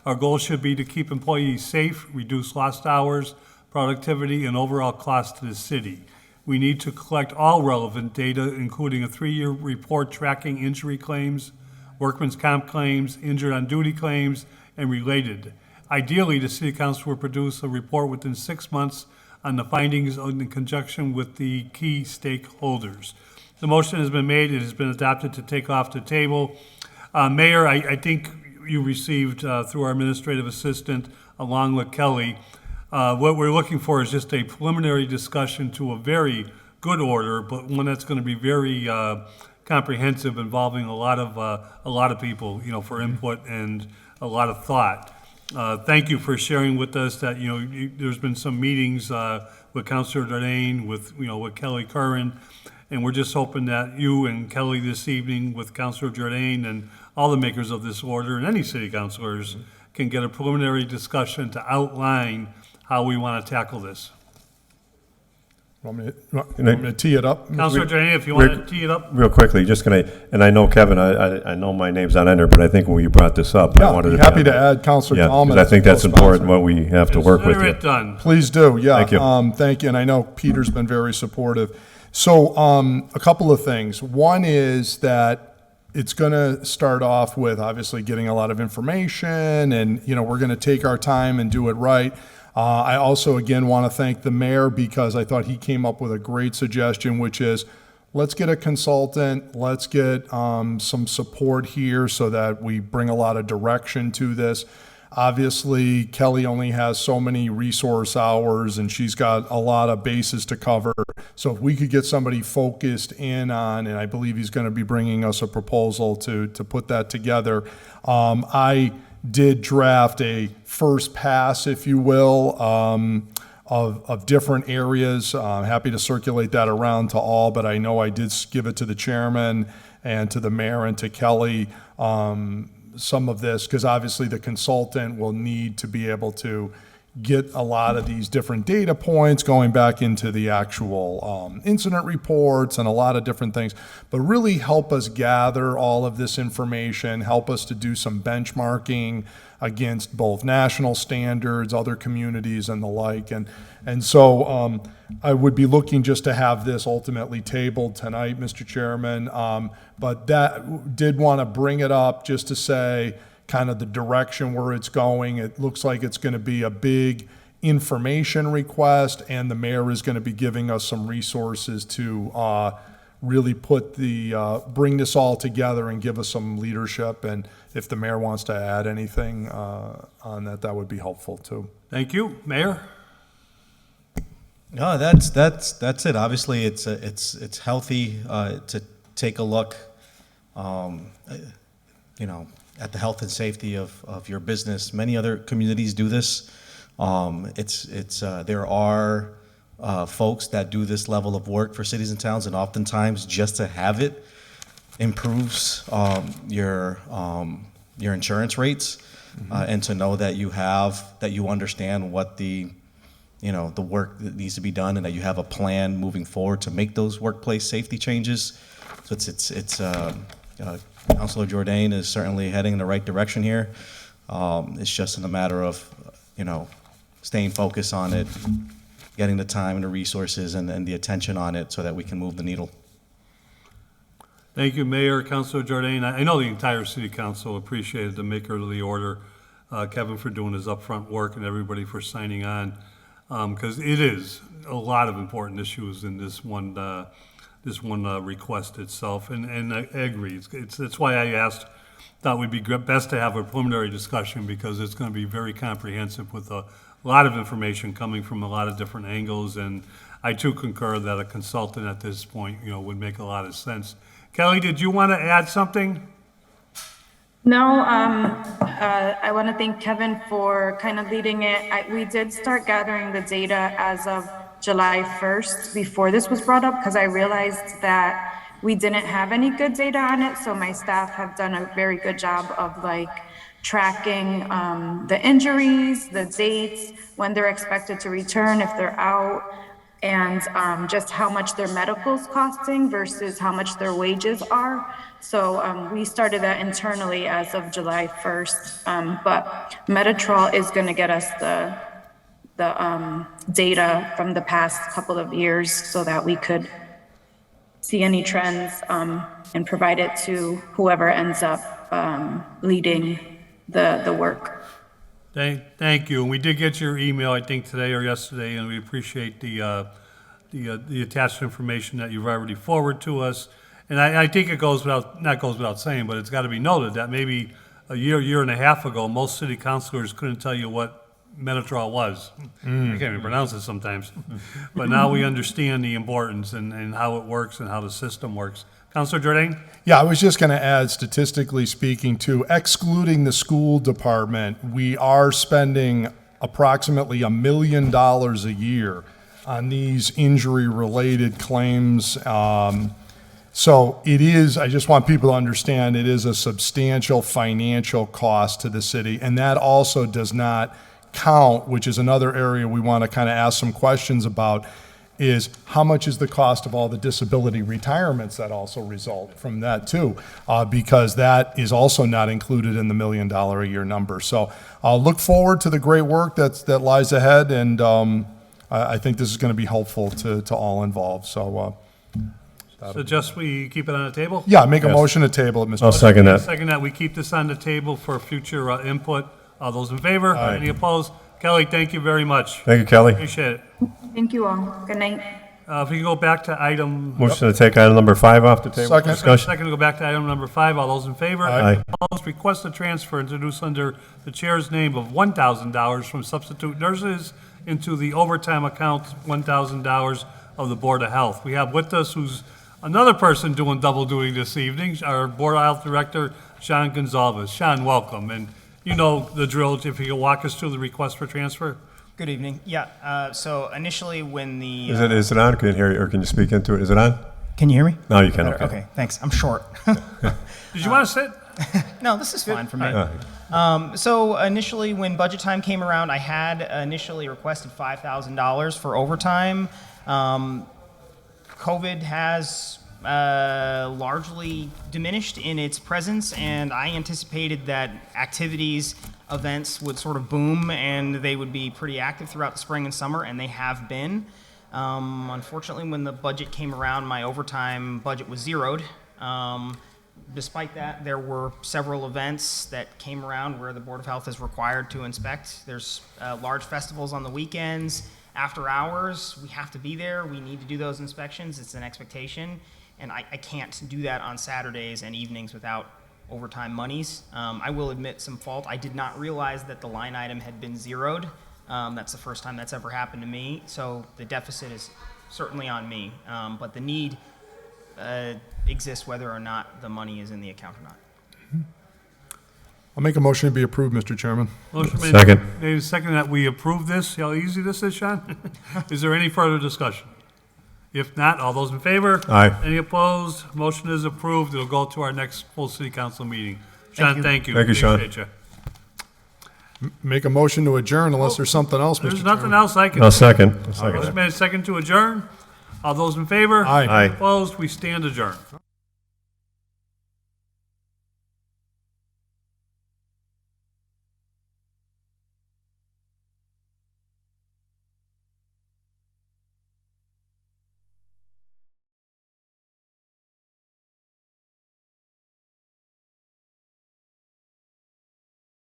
Our goal should be to keep employees safe, reduce lost hours, productivity, and overall cost to the city. We need to collect all relevant data, including a 3-year report tracking injury claims, workman's comp claims, injured on duty claims, and related. Ideally, the City Council will produce a report within 6 months on the findings in conjunction with the key stakeholders. The motion has been made. It has been adopted to take off the table. Mayor, I think you received through our administrative assistant, along with Kelly, what we're looking for is just a preliminary discussion to a very good order, but one that's going to be very comprehensive, involving a lot of people, for input and a lot of thought. Thank you for sharing with us that there's been some meetings with Councilor Jordan, with Kelly Curran, and we're just hoping that you and Kelly this evening with Councilor Jordan and all the makers of this order and any city councilors can get a preliminary discussion to outline how we want to tackle this. Want me to tee it up? Councilor Jordan, if you want to tee it up. Real quickly, and I know, Kevin, I know my name's not in there, but I think when you brought this up, I Yeah, wanted be to. happy to add Councilor Yeah, Tallman. 'cause I think as a that's important, co-sponsor. what we have to work with Consider you. it done. Please do, yeah. Thank you. Thank you, and I know Peter's been very supportive. So, a couple of things. One is that it's going to start off with obviously getting a lot of information, and, we're going to take our time and do it right. I also, again, want to thank the mayor, because I thought he came up with a great suggestion, which is, let's get a consultant, let's get some support here so that we bring a lot of direction to this. Obviously, Kelly only has so many resource hours, and she's got a lot of bases to cover. So if we could get somebody focused in on, and I believe he's going to be bringing us a proposal to put that together. I did draft a first pass, if you will, of different areas. Happy to circulate that around to all, but I know I did give it to the chairman and to the mayor and to Kelly, some of this, because obviously the consultant will need to be able to get a lot of these different data points going back into the actual incident reports and a lot of different things, but really help us gather all of this information, help us to do some benchmarking against both national standards, other communities, and the like. And so I would be looking just to have this ultimately tabled tonight, Mr. Chairman, but that did want to bring it up just to say kind of the direction where it's going. It looks like it's going to be a big information request, and the mayor is going to be giving us some resources to really bring this all together and give us some leadership. And if the mayor wants to add anything on that, that would be helpful too. Thank you. Mayor? No, that's it. Obviously, it's healthy to take a look, at the health and safety of your business. Many other communities do this. There are folks that do this level of work for cities and towns, and oftentimes just to have it improves your insurance rates, and to know that you understand what the work that needs to be done, and that you have a plan moving forward to make those workplace safety changes. So Councilor Jordan is certainly heading in the right direction here. It's just in a matter of, staying focused on it, getting the time and the resources and the attention on it so that we can move the needle. Thank you, Mayor, Councilor Jordan. I know the entire city council appreciated the maker of the order, Kevin for doing his upfront work and everybody for signing on. Because it is a lot of important issues in this one request itself. And I agree. That's why I asked, thought it would be best to have a preliminary discussion because it's going to be very comprehensive with a lot of information coming from a lot of different angles. And I too concur that a consultant at this point, would make a lot of sense. Kelly, did you want to add something? No, I want to thank Kevin for kind of leading it. We did start gathering the data as of July 1st before this was brought up because I realized that we didn't have any good data on it. So my staff have done a very good job of tracking the injuries, the dates, when they're expected to return, if they're out, and just how much their medical's costing versus how much their wages are. So we started that internally as of July 1st, but MassTrails is going to get us the data from the past couple of years so that we could see any trends and provide it to whoever ends up leading the work. Thank you. And we did get your email, I think, today or yesterday, and we appreciate the attached information that you've already forwarded to us. And I think it goes without saying, but it's got to be noted that maybe a year and a half ago, most city councilors couldn't tell you what MassTrails was. I can't even pronounce it sometimes. But now we understand the importance and how it works and how the system works. Councilor Jordan? Yeah, I was just going to add, statistically speaking, too, excluding the school department, we are spending approximately $1 million a year on these injury-related claims. So it is, I just want people to understand, it is a substantial financial cost to the city, and that also does not count, which is another area we want to kind of ask some questions about, is how much is the cost of all the disability retirements that also result from that too, because that is also not included in the $1 million a year number. So I'll look forward to the great work that lies ahead, and I think this is going to be helpful to all involved. So Suggest we keep it on the table? yeah, make a motion to table it, Mr. I'll second that. Second that we keep this on the table for future input. All those in favor? Aye. Any opposed? Kelly, thank you very much. Thank you, Kelly. Appreciate it. Thank you all. Good night. If we can go back to item. Motion to take item number 5 off the table. Second. Discussion. Second to go back to item number 5. All those in favor? Aye. Opposed? Request a transfer introduced under the chair's name of $1,000 from substitute nurses into the overtime account, $1,000 of the Board of Health. We have with us who's another person doing double duty this evening, our Board of Health Director, Sean Gonzalez. Sean, welcome. And you know the drill. If you could walk us through the request for transfer. Good evening. Yeah, so initially when the... Is it on? Can you hear you, or can you speak into it? Is it on? Can you hear me? No, you can. Better? Okay, thanks. I'm short. Did you want to sit? No, this is fine for me. So initially when budget time came around, I had initially requested $5,000 for overtime. COVID has largely diminished in its presence, and I anticipated that activities, events would sort of boom and they would be pretty active throughout the spring and summer, and they have been. Unfortunately, when the budget came around, my overtime budget was zeroed. Despite that, there were several events that came around where the Board of Health is required to inspect. There's large festivals on the weekends, after hours. We have to be there. We need to do those inspections. It's an expectation. And I can't do that on Saturdays and evenings without overtime monies. I will admit some fault. I did not realize that the line item had been zeroed. That's the first time that's ever happened to me. So the deficit is certainly on me. But the need exists whether or not the money is in the account or not. I'll make a motion to be approved, Mr. Chairman. Motion made. Second. Made second that we approve this. See how easy this is, Sean? Is there any further discussion? If not, all those in favor? Aye. Any opposed? Motion is approved. It'll go to our next full city council meeting. Sean, thank you. Thank you, Sean. Appreciate you. Make a motion to adjourn unless there's something else, Mr. There's Chairman. nothing else I can. I'll second. Motion made second to adjourn. All those in favor? Aye. Aye. Opposed? We stand adjourned.